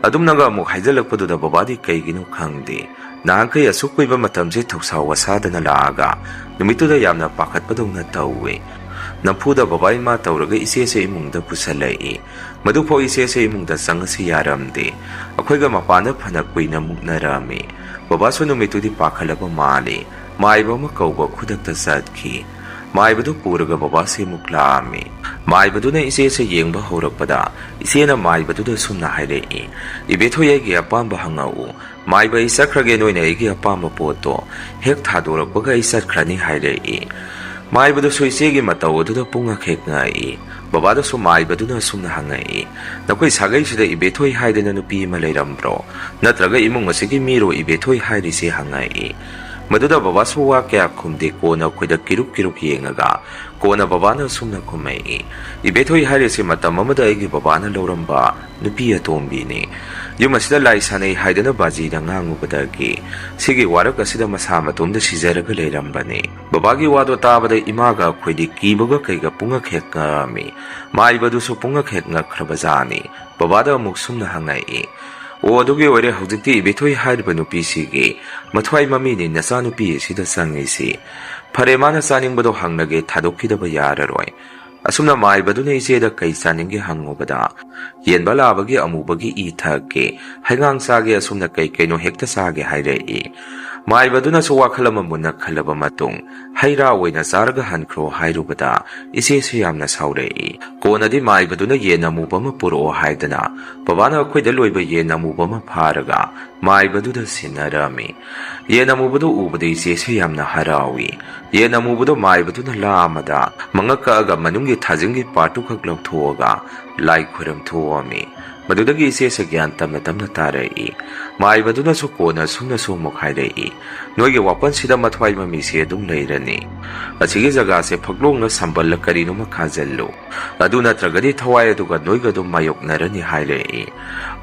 ꯑꯗꯨꯝꯅꯒ ꯑꯃꯨꯛ ꯍꯥꯏꯖꯤꯜꯂꯛꯄꯗꯨꯗ ꯕꯕꯥꯗꯤ ꯀꯩꯒꯤꯅꯣ ꯈꯪꯗꯦ ꯅꯍꯥꯟꯈꯩ ꯑꯁꯨꯛ ꯀꯨꯏꯕ ꯃꯇꯝꯁꯦ ꯊꯧꯁꯥ ꯋꯥꯁꯥꯗꯅ ꯂꯥꯛꯑꯒ ꯅꯨꯃꯤꯠꯇꯨꯗ ꯌꯥꯝꯅ ꯄꯥꯈꯠꯄꯗꯧꯅ ꯇꯧꯏ꯫ ꯅꯝꯐꯨꯗ ꯕꯕꯥ ꯏꯃꯥ ꯇꯧꯔꯒ ꯏꯆꯦꯁꯦ ꯏꯃꯨꯡꯗ ꯄꯨꯁꯜꯂꯛꯏ꯫ ꯃꯗꯨꯐꯥꯎ ꯏꯆꯦꯁꯦ ꯏꯃꯨꯡꯗ ꯆꯪꯉꯁꯤ ꯌꯥꯔꯝꯗꯦ꯫ ꯑꯩꯈꯣꯏꯒ ꯃꯄꯥꯟꯗ ꯐꯅ ꯀꯨꯏꯅ ꯃꯨꯛꯅꯔꯝꯃꯤ꯫ ꯕꯕꯥꯁꯨ ꯅꯨꯃꯤꯠꯇꯨꯗꯤ ꯄꯥꯈꯠꯂꯕ ꯃꯥꯜꯂꯤ꯫ ꯃꯥꯏꯕ ꯑꯃ ꯀꯧꯕ ꯈꯨꯗꯛꯇ ꯆꯠꯈꯤ꯫ ꯃꯥꯏꯕꯗꯨ ꯄꯨꯔꯒ ꯕꯕꯥꯁꯦ ꯑꯃꯨꯛ ꯂꯥꯛꯑꯝꯃꯤ꯫ ꯃꯥꯏꯕꯗꯨꯅ ꯏꯆꯦꯁꯦ ꯌꯦꯡꯕ ꯍꯧꯔꯛꯄꯗ ꯏꯆꯦꯅ ꯃꯥꯏꯕꯗꯨꯗ ꯁꯨꯝꯅ ꯍꯥꯏꯔꯛꯏ, ꯏꯕꯦꯊꯣꯏ ꯑꯩꯒꯤ ꯑꯄꯥꯝꯕ ꯍꯪꯉꯛꯎ, ꯃꯥꯏꯕ ꯑꯩ ꯆꯠꯈ꯭ꯔꯒꯦ, ꯅꯣꯏꯅ ꯑꯩꯒꯤ ꯑꯄꯥꯝꯕ ꯄꯣꯠꯇꯣ ꯍꯦꯛ ꯊꯥꯗꯣꯔꯛꯄꯒ ꯑꯩ ꯆꯠꯈ꯭ꯔꯅꯤ ꯍꯥꯏꯔꯛꯏ꯫ ꯃꯥꯏꯕꯗꯨꯁꯨ ꯏꯆꯦꯒꯤ ꯃꯇꯧ ꯑꯗꯨꯗ ꯄꯨꯡꯉꯛ ꯍꯦꯛ ꯉꯛꯏ꯫ ꯕꯕꯥꯗꯁꯨ ꯃꯥꯏꯕꯗꯨꯅ ꯁꯨꯝꯅ ꯍꯪꯉꯛꯏ, ꯅꯈꯣꯏ ꯁꯥꯒꯩꯁꯤꯗ ꯏꯕꯦꯊꯣꯏ ꯍꯥꯏꯗꯅ ꯅꯨꯄꯤ ꯑꯃ ꯂꯩꯔꯝꯕ꯭ꯔꯣ, ꯅꯠꯇ꯭ꯔꯒ ꯏꯃꯨꯡ ꯑꯁꯤꯒꯤ ꯃꯤꯔꯣ ꯏꯕꯦꯊꯣꯏ ꯍꯥꯏꯔꯤꯁꯦ ꯍꯪꯉꯛꯏ꯫ ꯃꯗꯨꯗ ꯕꯕꯥꯁꯨ ꯋꯥ ꯀꯌꯥ ꯈꯨꯝꯗꯦ꯫ ꯀꯣꯟꯅ ꯑꯩꯈꯣꯏꯗ ꯀꯤꯔꯨꯛ ꯀꯤꯔꯨꯛ ꯌꯦꯡꯉꯒ ꯀꯣꯟꯅ ꯕꯕꯥꯅ ꯁꯨꯝꯅ ꯈꯨꯝꯃꯛꯏ, ꯏꯕꯦꯊꯣꯏ ꯍꯥꯏꯔꯤꯁꯤ ꯃꯇꯝ ꯑꯃꯗ ꯑꯩꯒꯤ ꯕꯕꯥꯅ ꯂꯧꯔꯝꯕ ꯅꯨꯄꯤ ꯑꯇꯣꯝꯕꯤꯅꯤ꯫ ꯌꯨꯝ ꯑꯁꯤꯗ ꯂꯥꯏ ꯁꯥꯟꯅꯩ ꯍꯥꯏꯗꯅ ꯕꯥꯖꯤꯗ ꯉꯥꯡꯉꯨꯕꯗꯒꯤ ꯁꯤꯒꯤ ꯋꯥꯔꯛ ꯑꯁꯤꯗ ꯃꯁꯥ ꯃꯇꯣꯝꯗ ꯁꯤꯖꯔꯒ ꯂꯩꯔꯝꯕꯅꯤ꯫ ꯕꯕꯥꯒꯤ ꯋꯥꯗꯣ ꯇꯥꯕꯗ ꯏꯃꯥꯒ ꯑꯩꯈꯣꯏꯗꯤ ꯀꯤꯕꯒ ꯀꯩꯒ ꯄꯨꯡꯉꯛ ꯍꯦꯛ ꯉꯛꯑꯝꯃꯤ꯫ ꯃꯥꯏꯕꯗꯨꯁꯨ ꯄꯨꯡꯉꯛ ꯍꯦꯛ ꯉꯛꯈ꯭ꯔꯕꯖꯥꯠꯅꯤ꯫ ꯕꯕꯥꯗ ꯑꯃꯨꯛ ꯁꯨꯝꯅ ꯍꯪꯉꯛꯏ, ꯑꯣ ꯑꯗꯨꯒꯤ ꯑꯣꯏꯔꯦ ꯍꯧꯖꯤꯛꯇꯤ ꯏꯕꯦꯊꯣꯏ ꯍꯥꯏꯔꯤꯕ ꯅꯨꯄꯤꯁꯤꯒꯤ ꯃꯊ꯭ꯋꯥꯏ ꯃꯃꯤꯅꯤ ꯅꯆꯥꯅꯨꯄꯤ ꯑꯁꯤꯗ ꯆꯪꯉꯤꯁꯤ꯫ ꯐꯔꯦ ꯃꯥꯅ ꯆꯥꯅꯤꯡꯕꯗꯣ ꯍꯪꯂꯒꯦ, ꯊꯥꯗꯣꯛꯈꯤꯗꯕ ꯌꯥꯔꯔꯣꯏ꯫ ꯑꯁꯨꯝꯅ ꯃꯥꯏꯕꯗꯨꯅ ꯏꯆꯦꯗ ꯀꯩ ꯆꯥꯅꯤꯡꯒꯦ ꯍꯪꯉꯨꯕꯗ ꯌꯦꯟꯕ ꯂꯥꯕꯒꯤ ꯑꯃꯨꯕꯒꯤ ꯏ ꯊꯛꯀꯦ, ꯍꯩꯉꯥꯡ ꯆꯥꯒꯦ, ꯑꯁꯨꯝꯅ ꯀꯩ ꯀꯩꯅꯣ ꯍꯦꯛꯇ ꯆꯥꯒꯦ ꯍꯥꯏꯔꯛꯏ꯫ ꯃꯥꯏꯕꯗꯨꯅꯁꯨ ꯋꯥꯈꯜ ꯑꯃ ꯃꯨꯟꯅ ꯈꯜꯂꯕ ꯃꯇꯨꯡ ꯍꯩ ꯔꯥ ꯑꯣꯏꯅ ꯆꯥꯔꯒ ꯍꯟꯈ꯭ꯔꯣ ꯍꯥꯏꯔꯨꯕꯗ ꯏꯆꯦꯁꯨ ꯌꯥꯝꯅ ꯁꯥꯎꯔꯛꯏ꯫ ꯀꯣꯟꯅꯗꯤ ꯃꯥꯏꯕꯗꯨꯅ ꯌꯦꯟ ꯑꯃꯨꯕ ꯑꯃ ꯄꯨꯔꯛꯑꯣ ꯍꯥꯏꯗꯅ ꯕꯕꯥꯅ ꯑꯩꯈꯣꯏꯗ ꯂꯣꯏꯕ ꯌꯦꯟ ꯑꯃꯨꯕ ꯑꯃ ꯐꯥꯔꯒ ꯃꯥꯏꯕꯗꯨꯗ ꯁꯤꯟꯅꯔꯝꯃꯤ꯫ ꯌꯦꯟ ꯑꯃꯨꯕꯗꯨ ꯎꯕꯗ ꯏꯆꯦꯁꯨ ꯌꯥꯝꯅ ꯍꯔꯥꯎꯏ꯫ ꯌꯦꯟ ꯑꯃꯨꯕꯗꯨ ꯃꯥꯏꯕꯗꯨꯅ ꯂꯥ ꯑꯃꯗ ꯃꯉꯛ ꯀꯛꯑꯒ ꯃꯅꯨꯡꯒꯤ ꯊꯥꯖꯤꯟꯒꯤ ꯄꯥꯔꯠꯇꯨ ꯈꯛ ꯂꯧꯊꯣꯛꯑꯒ ꯂꯥꯏ ꯈꯨꯔꯝ ꯊꯣꯛꯑꯝꯃꯤ꯫ ꯃꯗꯨꯗꯒꯤ ꯏꯆꯦꯁꯦ ꯒ꯭ꯌꯥꯟ ꯇꯞꯅ ꯇꯞꯅ ꯇꯥꯔꯛꯏ꯫ ꯃꯥꯏꯕꯗꯨꯅꯁꯨ ꯀꯣꯟꯅ ꯁꯨꯝꯅꯁꯨ ꯑꯃꯨꯛ ꯍꯥꯏꯔꯛꯏ, ꯅꯣꯏꯒꯤ ꯋꯥꯄꯟꯁꯤꯗ ꯃꯊ꯭ꯋꯥꯏ ꯃꯃꯤꯁꯦ ꯑꯗꯨꯝ ꯂꯩꯔꯅꯤ꯫ ꯑꯁꯤꯒꯤ ꯖꯒꯥꯁꯦ ꯐꯛꯂꯣꯡꯅ ꯁꯝꯕꯜꯂ ꯀꯔꯤꯅꯣꯃ ꯈꯥꯖꯤꯜꯂꯨ, ꯑꯗꯨ ꯅꯠꯇ꯭ꯔꯒꯗꯤ ꯊꯋꯥꯏ ꯑꯗꯨꯒ ꯅꯣꯏꯒ ꯑꯗꯨꯝ ꯃꯥꯌꯣꯛꯅꯔꯅꯤ ꯍꯥꯏꯔꯛꯏ꯫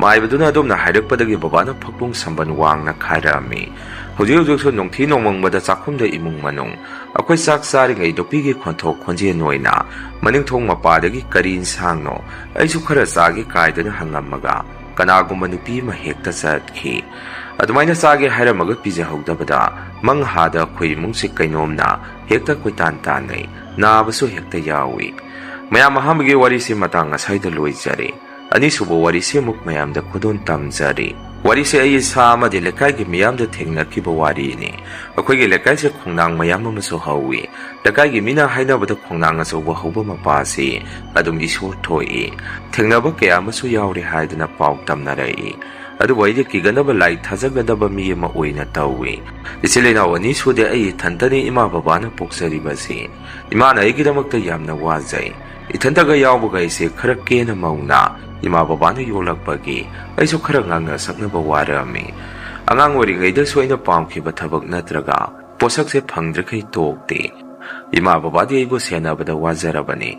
ꯃꯥꯏꯕꯗꯨꯅ ꯑꯗꯨꯝꯅ ꯍꯥꯏꯔꯛꯄꯗꯒꯤ ꯕꯕꯥꯅ ꯐꯛꯂꯣꯡ ꯁꯝꯕꯟ ꯋꯥꯡꯅ ꯈꯥꯏꯔꯛꯑꯝꯃꯤ꯫ ꯍꯧꯖꯤꯛ ꯍꯧꯖꯤꯛꯁꯨ ꯅꯨꯡꯊꯤ ꯅꯣꯡꯃꯪꯕꯗ ꯆꯥꯛꯈꯨꯝꯗ ꯏꯃꯨꯡ ꯃꯅꯨꯡ ꯑꯩꯈꯣꯏ ꯆꯥꯛ ꯆꯥꯔꯤꯉꯩ ꯅꯨꯄꯤꯒꯤ ꯈꯣꯟꯊꯣꯛ ꯈꯣꯟꯖꯦꯜ ꯑꯣꯏꯅ ꯃꯅꯤꯡꯊꯣꯡ ꯃꯄꯥꯗꯒꯤ ꯀꯔꯤ ꯏꯟꯁꯥꯡꯅꯣ ꯑꯩꯁꯨ ꯈꯔ ꯆꯥꯒꯦ ꯀꯥꯏꯗꯅ ꯍꯪꯉꯝꯃꯒ ꯀꯅꯥꯒꯨꯝꯕ ꯅꯨꯄꯤ ꯑꯃ ꯍꯦꯛꯇ ꯆꯠꯈꯤ꯫ ꯑꯗꯨꯃꯥꯏꯅ ꯆꯥꯒꯦ ꯍꯥꯏꯔꯝꯃꯒ ꯄꯤꯖꯍꯧꯗꯕꯗ ꯃꯪꯍꯥꯗ ꯑꯩꯈꯣꯏ ꯏꯃꯨꯡꯁꯦ ꯀꯩꯅꯣꯝꯅ ꯍꯦꯛꯇ ꯀꯣꯏꯇꯥꯟ ꯇꯥꯟꯅꯩ, ꯅꯥꯕꯁꯨ ꯍꯦꯛꯇ ꯌꯥꯎꯏ꯫ ꯃꯌꯥꯝ ꯑꯍꯥꯟꯕꯒꯤ ꯋꯥꯔꯤꯁꯤ ꯃꯇꯥꯡ ꯉꯁꯥꯏꯗ ꯂꯣꯏꯖꯔꯦ꯫ ꯑꯅꯤꯁꯨꯕ ꯋꯥꯔꯤꯁꯤ ꯑꯃꯨꯛ ꯃꯌꯥꯝꯗ ꯈꯨꯗꯣꯜ ꯇꯝꯖꯔꯤ꯫ ꯋꯥꯔꯤꯁꯦ ꯑꯩ ꯏꯁꯥ ꯑꯃꯗꯤ ꯂꯩꯀꯥꯏꯒꯤ ꯃꯤꯌꯥꯝꯗ ꯊꯦꯡꯅꯈꯤꯕ ꯋꯥꯔꯤꯅꯤ꯫ ꯑꯩꯈꯣꯏꯒꯤ ꯂꯩꯀꯥꯏꯁꯦ ꯈꯣꯡꯅꯥꯡ ꯃꯌꯥꯝ ꯑꯃꯁꯨ ꯍꯧꯏ꯫ ꯂꯩꯀꯥꯏꯒꯤ ꯃꯤꯅ ꯍꯥꯏꯅꯕꯗ ꯈꯣꯡꯅꯥꯡ ꯑꯆꯧꯕ ꯍꯧꯕ ꯃꯄꯥꯁꯤ ꯑꯗꯨꯝ ꯏꯁꯣꯔ ꯊꯣꯛꯏ, ꯊꯦꯡꯅꯕ ꯀꯌꯥ ꯑꯃꯁꯨ ꯌꯥꯎꯔꯦ ꯍꯥꯏꯗꯅ ꯄꯥꯎ ꯇꯝꯅꯔꯛꯏ꯫ ꯑꯗꯨꯕꯨ ꯑꯩꯗꯤ ꯀꯤꯒꯗꯕ ꯂꯥꯏ ꯊꯥꯖꯒꯗꯕ ꯃꯤ ꯑꯃ ꯑꯣꯏꯅ ꯇꯧꯏ꯫ ꯏꯆꯤꯜ ꯏꯅꯥꯎ ꯑꯅꯤ ꯁꯨꯗꯦ, ꯑꯩ ꯏꯊꯟꯇꯅꯤ ꯏꯃꯥ ꯕꯕꯥꯅ ꯄꯣꯛꯆꯔꯤꯕꯁꯤ꯫ ꯏꯃꯥꯅ ꯑꯩꯒꯤꯗꯃꯛꯇ ꯌꯥꯝꯅ ꯋꯥꯖꯩ꯫ ꯏꯊꯟꯇꯒ ꯌꯥꯎꯕꯒ ꯑꯩꯁꯦ ꯈꯔ ꯀꯦꯅ ꯃꯧꯅ ꯏꯃꯥ ꯕꯕꯥꯅ ꯌꯣꯛꯂꯛꯄꯒꯤ ꯑꯩꯁꯨ ꯈꯔ ꯉꯥꯡꯅ ꯁꯛꯅꯕ ꯋꯥꯔꯝꯃꯤ꯫ ꯑꯉꯥꯡ ꯑꯣꯏꯔꯤꯉꯩꯗꯁꯨ ꯑꯩꯅ ꯄꯥꯝꯈꯤꯕ ꯊꯕꯛ ꯅꯠꯇ꯭ꯔꯒ ꯄꯣꯠꯁꯛꯁꯦ ꯐꯪꯗ꯭ꯔꯤꯈꯩ ꯇꯣꯛꯇꯦ꯫ ꯏꯃꯥ ꯕꯕꯥꯗꯤ ꯑꯩꯕꯨ ꯁꯦꯟꯅꯕꯗ ꯋꯥꯖꯔꯕꯅꯤ꯫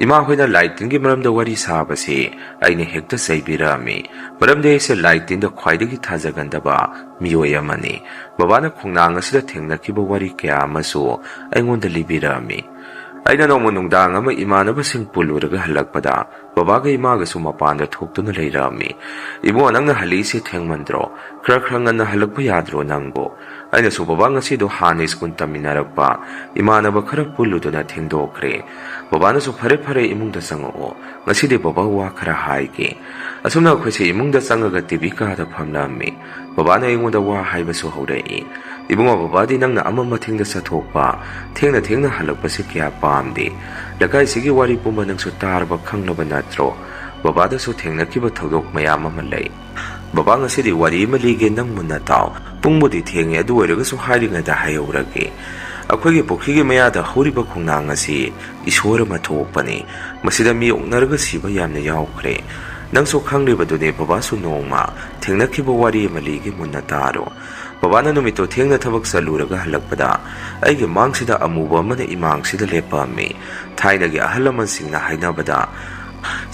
ꯏꯃꯥ ꯍꯣꯏꯅ ꯂꯥꯏ ꯇꯤꯟꯒꯤ ꯃꯔꯝꯗ ꯋꯥꯔꯤ ꯁꯥꯕꯁꯤ ꯑꯩꯅ ꯍꯦꯛꯇ ꯆꯩꯕꯤꯔꯝꯃꯤ, ꯃꯔꯝꯗꯤ ꯑꯩꯁꯦ ꯂꯥꯏ ꯇꯤꯟꯗ ꯈ꯭ꯋꯥꯏꯗꯒꯤ ꯊꯥꯖꯒꯟꯗꯕ ꯃꯤꯑꯣꯏ ꯑꯃꯅꯤ꯫ ꯕꯕꯥꯅ ꯈꯣꯡꯅꯥꯡ ꯑꯁꯤꯗ ꯊꯦꯡꯅꯈꯤꯕ ꯋꯥꯔꯤ ꯀꯌా ꯑꯃꯁꯨ ꯑꯩꯉꯣꯟꯗ ꯂꯤꯕꯤꯔꯝꯃꯤ꯫ ꯑꯩꯅ ꯅꯣꯡꯃ ꯅꯨꯡꯗꯥꯡ ꯑꯃ ꯏꯃꯥꯟꯅꯕꯁꯤꯡ ꯄꯨꯜꯂꯨꯔꯒ ꯍꯜꯂꯛꯄꯗ ꯕꯕꯥꯒ ꯏꯃꯥꯒꯁꯨ ꯃꯄꯥꯟꯗ ꯊꯣꯛꯇꯨꯅ ꯂꯩꯔꯝꯃꯤ꯫ ꯏꯕꯨꯡꯉꯣ ꯅꯪꯅ ꯍꯜꯂꯛꯏꯁꯤ ꯊꯦꯡꯃꯟꯗ꯭ꯔꯣ? ꯈꯔ ꯉꯟꯅ ꯍꯜꯂꯛꯄ ꯌꯥꯗ꯭ꯔꯣ ꯅꯪꯕꯨ? ꯑꯩꯅꯁꯨ ꯕꯕꯥ ꯉꯁꯤꯗꯣ ꯍꯥꯟꯅ ꯁ꯭ꯀꯨꯜ ꯇꯝꯃꯤꯟꯅꯔꯛꯄ ꯏꯃꯥꯟꯅꯕ ꯈꯔ ꯄꯨꯜꯂꯨꯗꯨꯅ ꯊꯦꯡꯗꯣꯛꯈ꯭ꯔꯦ꯫ ꯕꯕꯥꯅꯁꯨ ꯐꯔꯦ ꯏꯃꯨꯡꯗ ꯆꯪꯉꯛꯑꯣ, ꯉꯁꯤꯗꯤ ꯕꯕꯥ ꯋꯥ ꯈꯔ ꯍꯥꯏꯒꯦ꯫ ꯑꯁꯨꯝꯅ ꯑꯩꯈꯣꯏꯁꯦ ꯏꯃꯨꯡꯗ ꯆꯪꯉꯒ ꯇꯤꯚꯤ ꯀꯥꯗ ꯐꯝꯂꯝꯃꯤ꯫ ꯕꯕꯥꯅ ꯑꯩꯉꯣꯟꯗ ꯋꯥ ꯍꯥꯏꯕꯁꯨ ꯍꯧꯔꯛꯏ꯫ ꯏꯕꯨꯡꯉꯣ ꯕꯕꯥꯗꯤ ꯅꯪꯅ ꯑꯃꯝ ꯑꯊꯦꯡꯗ ꯆꯠꯊꯣꯛꯄ, ꯊꯦꯡꯅ ꯍꯜꯂꯛꯄꯁꯤ ꯀꯌా ꯄꯥꯝꯗꯦ꯫ ꯂꯩꯀꯥꯏꯁꯤꯒꯤ ꯋꯥꯔꯤ ꯄꯨꯝꯕ ꯅꯪꯁꯨ ꯇꯥꯔꯕ ꯈꯪꯂꯕ ꯅꯠꯇ꯭ꯔꯣ? ꯕꯕꯥꯗꯁꯨ ꯊꯦꯡꯅꯈꯤꯕ ꯊꯧꯗꯣꯛ ꯃꯌꯥꯝ ꯑꯃ ꯂꯩ꯫ ꯕꯕꯥ ꯉꯁꯤꯗꯤ ꯋꯥꯔꯤ ꯑꯃ ꯂꯤꯒꯦ ꯅꯪ ꯃꯨꯟꯅ ꯇꯥꯎ ꯄꯨꯡꯕꯨꯗꯤ ꯊꯦꯡꯉꯦ ꯑꯗꯨ ꯑꯣꯏꯔꯒꯁꯨ ꯍꯥꯏꯔꯤꯉꯩꯗ ꯍꯥꯏꯍꯧꯔꯒꯦ ꯑꯩꯈꯣꯏꯒꯤ ꯄꯨꯈ꯭ꯔꯤꯒꯤ ꯃꯌꯥꯗ ꯍꯧꯔꯤꯕ ꯈꯣꯡꯅꯥꯡ ꯑꯁꯤ ꯏꯁꯣꯔ ꯑꯃ ꯊꯣꯛꯄꯅꯤ ꯃꯁꯤꯗ ꯃꯤ ꯑꯣꯛꯅꯔꯒ ꯁꯤꯕ ꯌꯥꯝꯅ ꯌꯥꯎꯈ꯭ꯔꯦ ꯅꯪꯁꯨ ꯈꯪꯂꯤꯕꯗꯨꯅꯦ ꯕꯕꯥꯁꯨ ꯅꯣꯡꯃ ꯊꯦꯡꯅꯈꯤꯕ ꯋꯥꯔꯤ ꯑꯃ ꯂꯤꯒꯦ ꯃꯨꯟꯅ ꯇꯥꯔꯣ ꯕꯕꯥꯅ ꯅꯨꯃꯤꯠꯇꯣ ꯊꯦꯡꯅ ꯊꯕꯛ ꯆꯠꯂꯨꯔꯒ ꯍꯜꯂꯛꯄꯗ ꯑꯩꯒꯤ ꯃꯥꯡꯁꯤꯗ ꯑꯃꯨꯕ ꯑꯃꯅ ꯏꯃꯥꯡꯁꯤꯗ ꯂꯦꯞꯄꯝꯃꯤ ꯊꯥꯏꯅꯒꯤ ꯑꯍꯜ ꯂꯃꯟꯁꯤꯡꯅ ꯍꯥꯏꯅꯕꯗ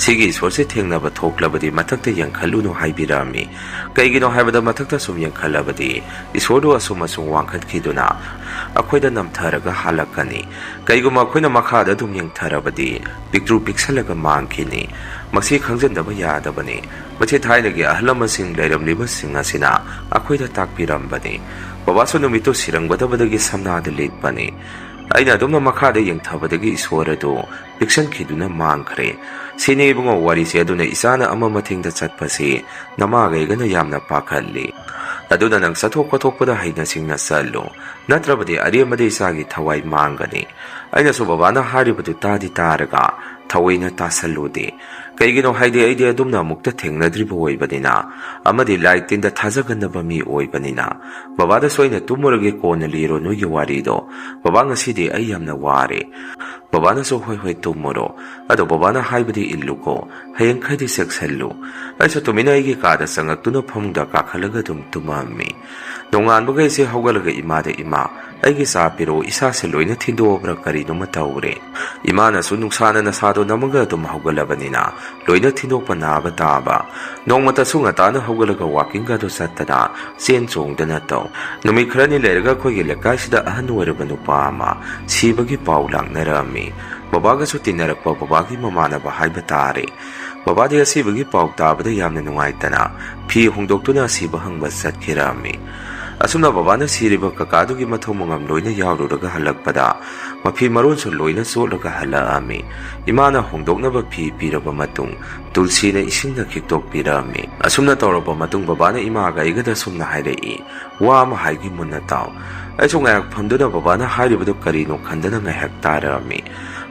ꯁꯤꯒꯤ ꯏꯁꯣꯔꯁꯦ ꯊꯦꯡꯅꯕ ꯊꯣꯛꯂꯕꯗꯤ ꯃꯊꯛꯇ ꯌꯦꯡꯈꯠꯂꯨꯅꯨ ꯍꯥꯏꯕꯤꯔꯝꯃꯤ ꯀꯩꯒꯤꯅꯣ ꯍꯥꯏꯕꯗ ꯃꯊꯛꯇ ꯁꯨꯝ ꯌꯦꯡꯈꯠꯂꯕꯗꯤ ꯏꯁꯣꯔꯗꯨ ꯑꯁꯨꯝ ꯋꯥꯡꯈꯠꯈꯤꯗꯨꯅ ꯑꯩꯈꯣꯏꯗ ꯅꯝꯊꯔꯒ ꯍꯜꯂꯛꯀꯅꯤ ꯀꯩꯒꯨꯝꯕ ꯑꯩꯈꯣꯏꯅ ꯃꯈꯥꯗ ꯑꯗꯨꯝ ꯌꯦꯡꯊꯔꯕꯗꯤ ꯄꯤꯛꯇ꯭ꯔꯨ ꯄꯤꯛꯁꯜꯂꯒ ꯃꯥꯡꯈꯤꯅꯤ ꯃꯁꯤ ꯈꯪꯖꯤꯟꯗꯕ ꯌꯥꯗꯕꯅꯤ ꯃꯁꯤ ꯊꯥꯏꯅꯒꯤ ꯑꯍꯜ ꯂꯃꯟꯁꯤꯡ ꯂꯩꯔꯝꯂꯤꯕꯁꯤꯡ ꯑꯁꯤꯅ ꯑꯩꯈꯣꯏꯗ ꯇꯥꯛꯄꯤꯔꯝꯕꯅꯤ ꯕꯕꯥꯁꯨ ꯅꯨꯃꯤꯠꯇꯨ ꯁꯤꯔꯝꯒꯗꯕꯗꯒꯤ ꯁꯝꯅꯥꯗ ꯂꯤꯠꯄꯅꯤ ꯑꯩꯅ ꯑꯗꯨꯝꯅ ꯃꯈꯥꯗ ꯌꯦꯡꯊꯕꯗꯒꯤ ꯏꯁꯣꯔ ꯑꯗꯨ ꯄꯤꯛꯁꯟꯈꯤꯗꯨꯅ ꯃꯥꯡꯈ꯭ꯔꯦ ꯁꯤꯅꯤ ꯏꯕꯨꯡꯉꯣ ꯋꯥꯔꯤꯁꯦ ꯑꯗꯨꯅ ꯏꯆꯥꯅ ꯑꯃ ꯃꯊꯦꯡꯗ ꯆꯠꯄꯁꯤ ꯅꯃꯥꯒꯩꯒꯅ ꯌꯥꯝꯅ ꯄꯥꯈꯠꯂꯤ ꯑꯗꯨꯅ ꯅꯪ ꯆꯠꯊꯣꯛ ꯈꯣꯠꯊꯣꯛꯄꯗ ꯍꯩꯅ ꯁꯤꯡꯅ ꯆꯠꯂꯨ ꯅꯠꯇ꯭ꯔꯕꯗꯤ ꯑꯔꯦꯝꯕꯗ ꯏꯆꯥꯒꯤ ꯊꯋꯥꯏ ꯃꯥꯡꯒꯅꯤ ꯑꯩꯅꯁꯨ ꯕꯕꯥꯅ ꯍꯥꯏꯔꯤꯕꯗꯨ ꯇꯥꯗꯤ ꯇꯥꯔꯒ ꯊꯑꯣꯏꯅ ꯇꯥꯁꯜꯂꯨꯗꯦ ꯀꯩꯒꯤꯅꯣ ꯍꯥꯏꯗꯤ ꯑꯩꯗꯤ ꯑꯗꯨꯝꯅ ꯑꯃꯨꯛꯇ ꯊꯦꯡꯅꯗ꯭ꯔꯤꯕ ꯑꯣꯏꯕꯅꯤ나 ꯑꯃꯗꯤ ꯂꯥꯏ ꯇꯤꯟꯗ ꯊꯥꯖꯒꯟꯗꯕ ꯃꯤ ꯑꯣꯏꯕꯅꯤꯅ ꯕꯕꯥꯗꯁꯨ ꯑꯩꯅ ꯇꯨꯝꯃꯨꯔꯒꯦ ꯀꯣꯟꯅ ꯂꯤꯔꯣ ꯅꯣꯏꯒꯤ ꯋꯥꯔꯤꯗꯣ ꯕꯕꯥ ꯉꯁꯤꯗꯤ ꯑꯩ ꯌꯥꯝꯅ ꯋꯥꯔꯦ ꯕꯕꯥꯅꯁꯨ ꯍꯣꯏ ꯍꯣꯏ ꯇꯨꯝꯃꯨꯔꯣ ꯑꯗꯣ ꯕꯕꯥꯅ ꯍꯥꯏꯕꯗꯤ ꯏꯜꯂꯨꯀꯣ ꯍꯌꯦꯡꯈꯩꯗꯤ ꯆꯦꯛꯁꯜꯂꯨ ꯑꯩꯁꯨ ꯇꯨꯃꯤꯟꯅ ꯑꯩꯒꯤ ꯀꯥꯗ ꯆꯪꯉꯛꯇꯨꯅ ꯐꯃꯨꯡꯗ ꯀꯥꯈꯠꯂꯒ ꯑꯗꯨꯝ ꯇꯨꯝꯃꯝꯃꯤ ꯅꯣꯡꯉꯥꯟꯕꯒ ꯑꯩꯁꯦ ꯍꯧꯒꯠꯂꯒ ꯏꯃꯥꯗ ꯏꯃꯥ ꯑꯩꯒꯤ ꯆꯥ ꯄꯤꯔꯛꯑꯣ ꯏꯁꯥꯁꯦ ꯂꯣꯏꯅ ꯊꯤꯟꯗꯣꯛꯑꯕ꯭ꯔꯥ ꯀꯔꯤꯅꯣꯃ ꯇꯧꯔꯦ ꯏꯃꯥꯅꯁꯨ ꯅꯨꯡꯁꯥꯅ ꯅꯁꯥꯗꯣ ꯅꯝꯃꯒ ꯑꯗꯨꯝ ꯍꯧꯒꯠꯂꯕꯅꯤꯅ ꯂꯣꯏꯅ ꯊꯤꯟꯗꯣꯛꯄ ꯅꯥꯕ ꯇꯥꯕ ꯅꯣꯡꯃꯇꯁꯨ ꯉꯟꯇꯥꯅ ꯍꯧꯒꯠꯂꯒ ꯋꯥꯀꯤꯡꯒꯗꯣ ꯆꯠꯇꯅ ꯆꯦꯟ ꯆꯣꯡꯗꯅ ꯇꯧ ꯅꯨꯃꯤꯠ ꯈꯔꯅꯤ ꯂꯩꯔꯒ ꯑꯩꯈꯣꯏꯒꯤ ꯂꯩꯀꯥꯏꯁꯤꯗ ꯑꯍꯟ ꯑꯣꯏꯔꯕ ꯅꯨꯄꯥ ꯑꯃ ꯁꯤꯕꯒꯤ ꯄꯥꯎ ꯂꯥꯛꯅꯔꯝꯃꯤ ꯕꯕꯥꯒꯁꯨ ꯇꯤꯟꯅꯔꯛꯄ ꯕꯕꯥꯒꯤ ꯃꯃꯥꯟꯅꯕ ꯍꯥꯏꯕ ꯇꯥꯔꯦ ꯕꯕꯥꯗꯤ ꯑꯁꯤꯕꯒꯤ ꯄꯥꯎ ꯇꯥꯕꯗ ꯌꯥꯝꯅ ꯅꯨꯡꯉꯥꯏꯇꯅ ꯐꯤ ꯍꯣꯡꯗꯣꯛꯇꯨꯅ ꯑꯁꯤꯕ ꯍꯪꯕ ꯆꯠꯈꯤꯔꯝꯃꯤ ꯑꯁꯨꯝꯅ ꯕꯕꯥꯅ ꯁꯤꯔꯤꯕ ꯀꯀꯥꯗꯨꯒꯤ ꯃꯊꯧ ꯃꯉꯝ ꯂꯣꯏꯅ ꯌꯥꯎꯔꯨꯔꯒ ꯍꯜꯂꯛꯄꯗ ꯃꯐꯤ ꯃꯔꯣꯟꯁꯨ ꯂꯣꯏꯅ ꯆꯣꯠꯂꯒ ꯍꯜꯂꯛꯑꯝꯃꯤ ꯏꯃꯥꯅ ꯍꯣꯡꯗꯣꯛꯅꯕ ꯐꯤ ꯄꯤꯔꯕ ꯃꯇꯨꯡ ꯇꯨꯜꯁꯤꯅ ꯏꯁꯤꯡꯗ ꯈꯤꯛꯇꯣꯛꯄꯤꯔꯝꯃꯤ ꯑꯁꯨꯝꯅ ꯇꯧꯔꯕ ꯃꯇꯨꯡ ꯕꯕꯥꯅ ꯏꯃꯥꯒ ꯑꯩꯒꯗ ꯁꯨꯝꯅ ꯍꯥꯏꯔꯛꯏ ꯋꯥ ꯑꯃ ꯍꯥꯏꯒꯤ ꯃꯨꯟꯅ ꯇꯥꯎ ꯑꯩꯁꯨ ꯉꯥꯏꯍꯥꯛ ꯐꯝꯗꯨꯅ ꯕꯕꯥꯅ ꯍꯥꯏꯔꯤꯕꯗꯨ ꯀꯔꯤꯅꯣ ꯈꯟꯗꯅ ꯉꯥꯏꯍꯥꯛ ꯇꯥꯔꯝꯃꯤ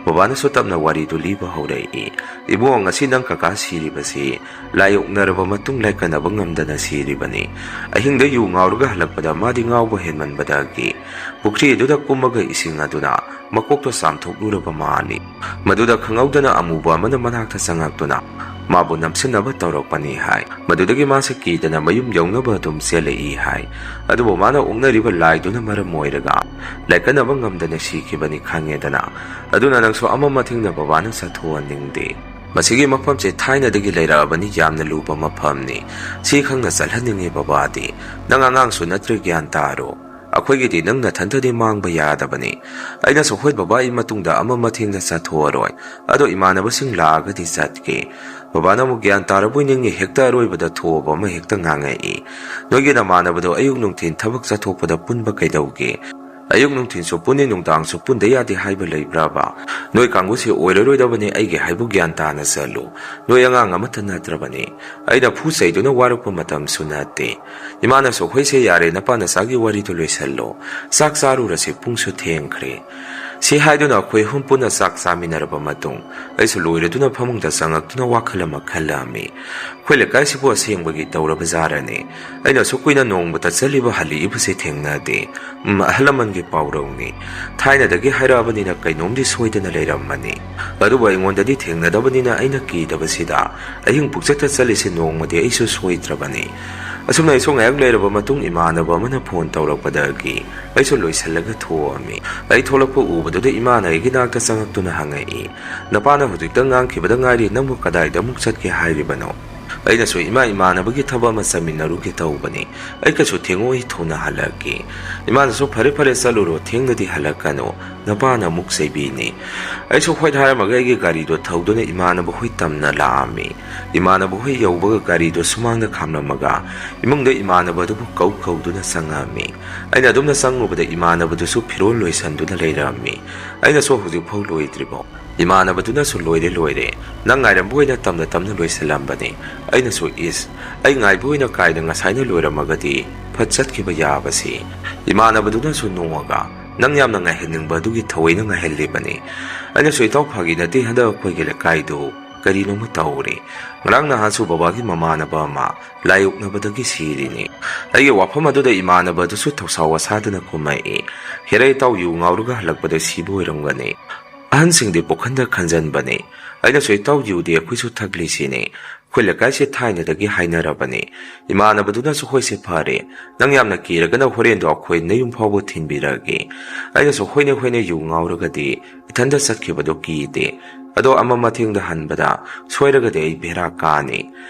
ꯕꯕꯥꯅꯁꯨ ꯇꯞꯅ ꯋꯥꯔꯤꯗꯨ ꯂꯤꯕ ꯍꯧꯔꯛꯏ ꯏꯕꯨꯡꯉꯣ ꯉꯁꯤ ꯅꯪ ꯀꯀꯥ ꯁꯤꯔꯤꯕꯁꯤ ꯂꯥꯏ ꯑꯣꯛꯅꯔꯕ ꯃꯇꯨꯡ ꯂꯥꯏꯀꯠꯅꯕ ꯉꯝꯗꯅ ꯁꯤꯔꯤꯕꯅꯤ ꯑꯍꯤꯡꯗ ꯌꯨ ꯉꯥꯎꯔꯒ ꯍꯜꯂꯛꯄꯗ ꯃꯥꯗꯤ ꯉꯥꯎꯕ ꯍꯦꯟꯃꯟꯕꯗꯒꯤ ꯄꯨꯈ꯭ꯔꯤ ꯑꯗꯨꯗ ꯀꯨꯝꯃꯒ ꯏꯁꯤꯡ ꯑꯗꯨꯅ ꯃꯀꯣꯛꯇꯣ ꯆꯥꯝꯊꯣꯛꯂꯨꯔꯕ ꯃꯥꯜꯂꯤ ꯃꯗꯨꯗ ꯈꯪꯍꯧꯗꯅ ꯑꯃꯨꯕ ꯑꯃꯅ ꯃꯅꯥꯛꯇ ꯆꯪꯉꯛꯇꯨꯅ ꯃꯥꯕꯨ ꯅꯝꯁꯤꯟꯅꯕ ꯇꯧꯔꯛꯄꯅꯤ ꯍꯥꯏ ꯃꯗꯨꯗꯒꯤ ꯃꯥꯁꯦ ꯀꯤꯗꯅ ꯃꯌꯨꯝ ꯌꯧꯅꯕ ꯑꯗꯨꯝ ꯆꯦꯜꯂꯛꯏ ꯍꯥꯏ ꯑꯗꯨꯕꯨ ꯃꯥꯅ ꯑꯣꯛꯅꯔꯤꯕ ꯂꯥꯏꯗꯨꯅ ꯃꯔꯝ ꯑꯣꯏꯔꯒ ꯂꯥꯏꯀꯠꯅꯕ ꯉꯝꯗꯅ ꯁꯤꯈꯤꯕꯅꯤ ꯈꯪꯉꯦꯗꯅ ꯑꯗꯨꯅ ꯅꯪꯁꯨ ꯑꯃ ꯃꯊꯦꯡꯅ ꯕꯕꯥꯅ ꯆꯠꯊꯣꯛꯍꯟꯅꯤꯡꯗꯦ ꯃꯁꯤꯒꯤ ꯃꯐꯝꯁꯦ ꯊꯥꯏꯅꯗꯒꯤ ꯂꯩꯔꯛꯑꯕꯅꯤ ꯌꯥꯝꯅ ꯂꯨꯕ ꯃꯐꯝꯅꯤ ꯁꯤ ꯈꯪꯅ ꯆꯠꯍꯟꯅꯤꯡꯉꯤ ꯕꯕꯥꯗꯤ ꯅꯪ ꯑꯉꯥꯡꯁꯨ ꯅꯠꯇ꯭ꯔꯦ ꯒ꯭ꯌꯥꯟ ꯇꯥꯔꯣ ꯑꯩꯈꯣꯏꯒꯤꯗꯤ ꯅꯪ ꯅꯊꯟꯇꯗꯤ ꯃꯥꯡꯕ ꯌꯥꯗꯕꯅꯤ ꯑꯩꯅꯁꯨ ꯍꯣꯏ ꯕꯕꯥ ꯑꯩ ꯃꯇꯨꯡꯗ ꯑꯃ ꯃꯊꯦꯡꯅ ꯆꯠꯊꯣꯛꯑꯔꯣꯏ ꯑꯗꯣ ꯏꯃꯥꯟꯅꯕꯁꯤꯡ ꯂꯥꯛꯑꯒꯗꯤ ꯆꯠꯀꯦ ꯕꯕꯥꯅ ꯑꯃꯨꯛ ꯒ꯭ꯌꯥꯟ ꯇꯥꯔꯕꯣꯏ ꯅꯤꯡꯉꯤ ꯍꯦꯛꯇ ꯑꯔꯣꯏꯕꯗ ꯊꯣꯛꯑꯕ ꯑꯃ ꯍꯦꯛꯇ ꯉꯥꯡꯉꯛꯏ ꯅꯣꯏꯒꯤ ꯅꯃꯥꯟꯅꯕꯗꯣ ꯑꯌꯨꯛ ꯅꯨꯡꯊꯤꯟ ꯊꯕꯛ ꯆꯠꯊꯣꯛꯄꯗ ꯄꯨꯟꯕ ꯀꯩꯗꯧꯒꯦ ꯑꯌꯨꯛ ꯅꯨꯡꯊꯤꯟꯁꯨ ꯄꯨꯟꯅꯤ ꯅꯨꯡꯗꯥꯡꯁꯨ ꯄꯨꯟꯗ ꯌꯥꯗꯦ ꯍꯥꯏꯕ ꯂꯩꯕ꯭ꯔꯕ ꯅꯣꯏ ꯀꯥꯡꯕꯨꯁꯤ ꯑꯣꯏꯔꯔꯣꯏꯗꯕꯅꯤ ꯑꯩꯒꯤ ꯍꯥꯏꯕꯨ ꯒ꯭ꯌꯥꯟ ꯇꯥꯅ ꯆꯠꯂꯨ ꯅꯣꯏ ꯑꯉꯥꯡ ꯑꯃꯠꯇ ꯅꯠꯇ꯭ꯔꯕꯅꯤ ꯑꯩꯅ ꯐꯨ ꯆꯩꯗꯨꯅ ꯋꯥꯔꯛꯄ ꯃꯇꯝꯁꯨ ꯅꯠꯇꯦ ꯏꯃꯥꯅꯁꯨ ꯑꯩꯈꯣꯏꯁꯦ ꯌꯥꯔꯦ ꯅꯄꯥ ꯅꯆꯥꯒꯤ ꯋꯥꯔꯤꯗꯨ ꯂꯣꯏꯁꯜꯂꯣ ꯆꯥꯛ ꯆꯥꯔꯨꯔꯁꯤ ꯄꯨꯡꯁꯨ ꯊꯦꯡꯈ꯭ꯔꯦ ꯁꯤ ꯍꯥꯏꯗꯨꯅ ꯑꯩꯈꯣꯏ ꯍꯨꯝ ꯄꯨꯟꯅ ꯆꯥꯛ ꯆꯥꯃꯤꯟꯅꯔꯕ ꯃꯇꯨꯡ ꯑꯩꯁꯨ ꯂꯣꯏꯔꯗꯨꯅ ꯐꯃꯨꯡꯗ ꯆꯪꯉꯛꯇꯨꯅ ꯋꯥꯈꯜ ꯑꯃ ꯈꯜꯂꯝꯃꯤ ꯑꯩꯈꯣꯏ ꯂꯩꯀꯥꯏꯁꯤꯕꯨ ꯑꯁꯦꯡꯕꯒꯤ ꯇꯧꯔꯕꯖꯥꯔꯅꯤ ꯑꯩꯅꯁꯨ ꯀꯨꯏꯅ ꯅꯣꯡꯃꯇ ꯆꯠꯂꯤꯕ ꯍꯜꯂꯛꯏꯕꯁꯤ ꯊꯦꯡꯅꯗꯦ ꯑꯍꯜ ꯂꯃꯟꯒꯤ ꯄꯥꯎꯔꯧꯅꯤ ꯊꯥꯏꯅꯗꯒꯤ ꯍꯥꯏꯔꯛꯑꯕꯅꯤꯅ ꯀꯩꯅꯣꯝꯗꯤ ꯁꯣꯏꯗꯅ ꯂꯩꯔꯝꯃꯅꯤ ꯑꯗꯨꯕꯨ ꯑꯩꯉꯣꯟꯗꯗꯤ ꯊꯦꯡꯅꯗꯕꯅꯤನ ꯑꯩꯅ ꯀꯤꯗꯕꯁꯤꯗ ꯑꯍꯤꯡ ꯄꯨꯛꯆꯠꯇ ꯆꯠꯂꯤꯁꯤ ꯅꯣꯡꯃꯗꯤ ꯑꯩꯁꯨ ꯁꯣꯏꯗ꯭ꯔꯕꯅꯤ ꯑꯁꯨꯝꯅ ꯑꯩꯁꯨ ꯉꯥꯏꯍꯥꯛ ꯂꯩꯔꯕ ꯃꯇꯨꯡ ꯏꯃꯥꯟꯅꯕ ꯑꯃꯅ ꯐꯣꯟ ꯇꯧꯔꯛꯄꯗꯒꯤ ꯑꯩꯁꯨ ꯂꯣꯏꯁꯤꯜꯂꯒ ꯊꯣꯛꯑꯝꯃꯤ ꯑꯩ ꯊꯣꯛꯂꯛꯄ ꯎꯕꯗꯨꯗ ꯏꯃꯥꯅ ꯑꯩꯒꯤ ꯅꯥꯛꯇ ꯆꯪꯉꯛꯇꯨꯅ ꯍꯪꯉꯛꯏ ꯅꯄꯥꯅ ꯍꯧꯖꯤꯛꯇ ꯉꯥꯡꯈꯤꯕꯗ ꯉꯥꯏꯔꯤ ꯅꯪꯕꯨ ꯀꯗꯥꯏꯗ ꯑꯃꯨꯛ ꯆꯠꯀꯦ ꯍꯥꯏꯔꯤꯕꯅꯣ ꯑꯩꯅꯁꯨ ꯏꯃꯥꯟꯅꯕꯒꯤ ꯊꯕꯛ ꯑꯃ ꯆꯠꯃꯤꯟꯅꯔꯨꯒꯦ ꯇꯧꯕꯅꯤ ꯑꯩ ꯀꯩꯁꯨ ꯊꯦꯡꯉꯣꯏ ꯊꯨꯅ ꯍꯜꯂꯛꯀꯦ ꯏꯃꯥꯅꯁꯨ ꯐꯔꯦ ꯐꯔꯦ ꯆꯠꯂꯨꯔꯣ ꯊꯦꯡꯅꯗꯤ ꯍꯜꯂꯛꯀꯅꯨ ꯅꯄꯥꯅ ꯑꯃꯨꯛ ꯆꯩꯕꯤꯅꯤ ꯑꯩꯁꯨ ꯍꯣꯏ ꯍꯥꯏꯔꯝꯃꯒ ꯑꯩꯒꯤ ꯒꯥꯔꯤꯗꯣ ꯊꯧꯗꯨꯅ ꯏꯃꯥꯟꯅꯕ ꯍꯣꯏ ꯇꯝꯅ ꯂꯥꯛꯑꯝꯃꯤ ꯏꯃꯥꯟꯅꯕ ꯍꯣꯏ ꯌꯧꯕꯒ ꯒꯥꯔꯤꯗꯣ ꯁꯨꯃꯥꯡꯗ ꯈꯥꯝꯂꯝꯃꯒ ꯏꯃꯨꯡꯗ ꯏꯃꯥꯟꯅꯕꯗꯨꯕꯨ ꯀꯧꯗꯨꯅ ꯆꯪꯉꯝꯃꯤ ꯑꯩꯅ ꯑꯗꯨꯝꯅ ꯆꯪꯉꯨꯕꯗ ꯏꯃꯥꯟꯅꯕꯗꯨꯁꯨ ꯐꯤꯔꯣꯜ ꯂꯣꯏꯁꯟꯗꯨꯅ ꯂꯩꯔꯝꯃꯤ ꯑꯩꯅꯁꯨ ꯍꯧꯖꯤꯛꯐꯥꯎ ꯂꯣꯏꯗ꯭ꯔꯤꯕꯣ ꯏꯃꯥꯟꯅꯕꯗꯨꯅꯁꯨ ꯂꯣꯏꯔꯦ ꯅꯪ ꯉꯥꯏꯔꯝꯕ ꯑꯣꯏꯅ ꯇꯞꯅ ꯂꯣꯏꯁꯤꯜꯂꯝꯕꯅꯤ ꯑꯩꯅꯁꯨ ꯑꯩ ꯉꯥꯏꯕ ꯑꯣꯏꯅ ꯀꯥꯏꯗ ꯉꯁꯥꯏꯅ ꯂꯣꯏꯔꯝꯃꯒꯗꯤ ꯐꯠ ꯆꯠꯈꯤꯕ ꯌꯥꯕꯁꯤ ꯏꯃꯥꯟꯅꯕꯗꯨꯅꯁꯨ ꯅꯣꯡꯉꯒ ꯅꯪ ꯌꯥꯝꯅ ꯉꯥꯏꯍꯟꯅꯤꯡꯕ ꯑꯗꯨꯒꯤ ꯊꯑꯣꯏꯅ ꯉꯥꯏꯍꯜꯂꯤꯕꯅꯤ ꯑꯩꯅꯁꯨ ꯏꯇꯥꯎ ꯐꯥꯒꯤ ꯅꯠꯇꯦ ꯍꯟꯗꯛ ꯑꯩꯈꯣꯏꯒꯤ ꯂꯩꯀꯥꯏꯗꯨ ꯀꯔꯤꯅꯣꯃ ꯇꯧꯔꯦ ꯉꯔꯥꯡ ꯅꯍꯥꯟꯁꯨ ꯕꯕꯥꯒꯤ ꯃꯃꯥꯟꯅꯕ ꯑꯃ ꯂꯥꯏꯌꯣꯛꯅꯕꯗꯒꯤ ꯁꯤꯔꯤꯅꯤ ꯑꯩꯒꯤ ꯋꯥꯐꯝ ꯑꯗꯨꯗ ꯏꯃꯥꯟꯅꯕ ꯑꯗꯨꯁꯨ ꯊꯧꯁꯥ ꯋꯥꯁꯥꯗꯨꯅ ꯀꯨꯝꯃꯛꯏ ꯍꯦꯔꯩ ꯇꯥꯎ ꯌꯨ ꯉꯥꯎꯔꯒ ꯍꯜꯂꯛꯄꯗ ꯁꯤꯕ ꯑꯣꯏꯔꯝꯒꯅꯤ ꯑꯍꯟꯁꯤꯡꯗꯤ ꯄꯣꯈꯟꯗ ꯈꯟꯖꯟꯕꯅꯤ ꯑꯩꯅꯁꯨ ꯏꯇꯥꯎ ꯌꯨꯗꯤ ꯑꯩꯈꯣꯏꯁꯨ ꯊꯛꯂꯤꯁꯤꯅꯤ ꯑꯩꯈꯣꯏ ꯂꯩꯀꯥꯏꯁꯦ ꯊꯥꯏꯅꯗꯒꯤ ꯍꯥꯏꯅꯔꯕꯅꯤ ꯏꯃꯥꯟꯅꯕꯗꯨꯅꯁꯨ ꯍꯣꯏꯁꯦ ꯐꯔꯦ ꯅꯪ ꯌꯥꯝꯅ ꯀꯤꯔꯒꯅ ꯍꯣꯔꯦꯟꯗꯣ ꯑꯩꯈꯣꯏ ꯅꯌꯨꯝ ꯐꯥꯎꯕ ꯊꯤꯟꯕꯤꯔꯒꯦ ꯑꯩꯅꯁꯨ ꯍꯣꯏꯅꯦ ꯌꯨ ꯉꯥꯎꯔꯒꯗꯤ ꯏꯊꯟꯗ ꯆꯠꯈꯤꯕꯗꯣ ꯀꯤꯗꯦ ꯑꯗꯣ ꯑꯃ ꯃꯊꯦꯡꯗ ꯍꯟꯕꯗ ꯁꯣꯏꯔꯒꯗꯤ ꯑꯩ ꯕꯦꯔꯥ ꯀꯥꯅꯤ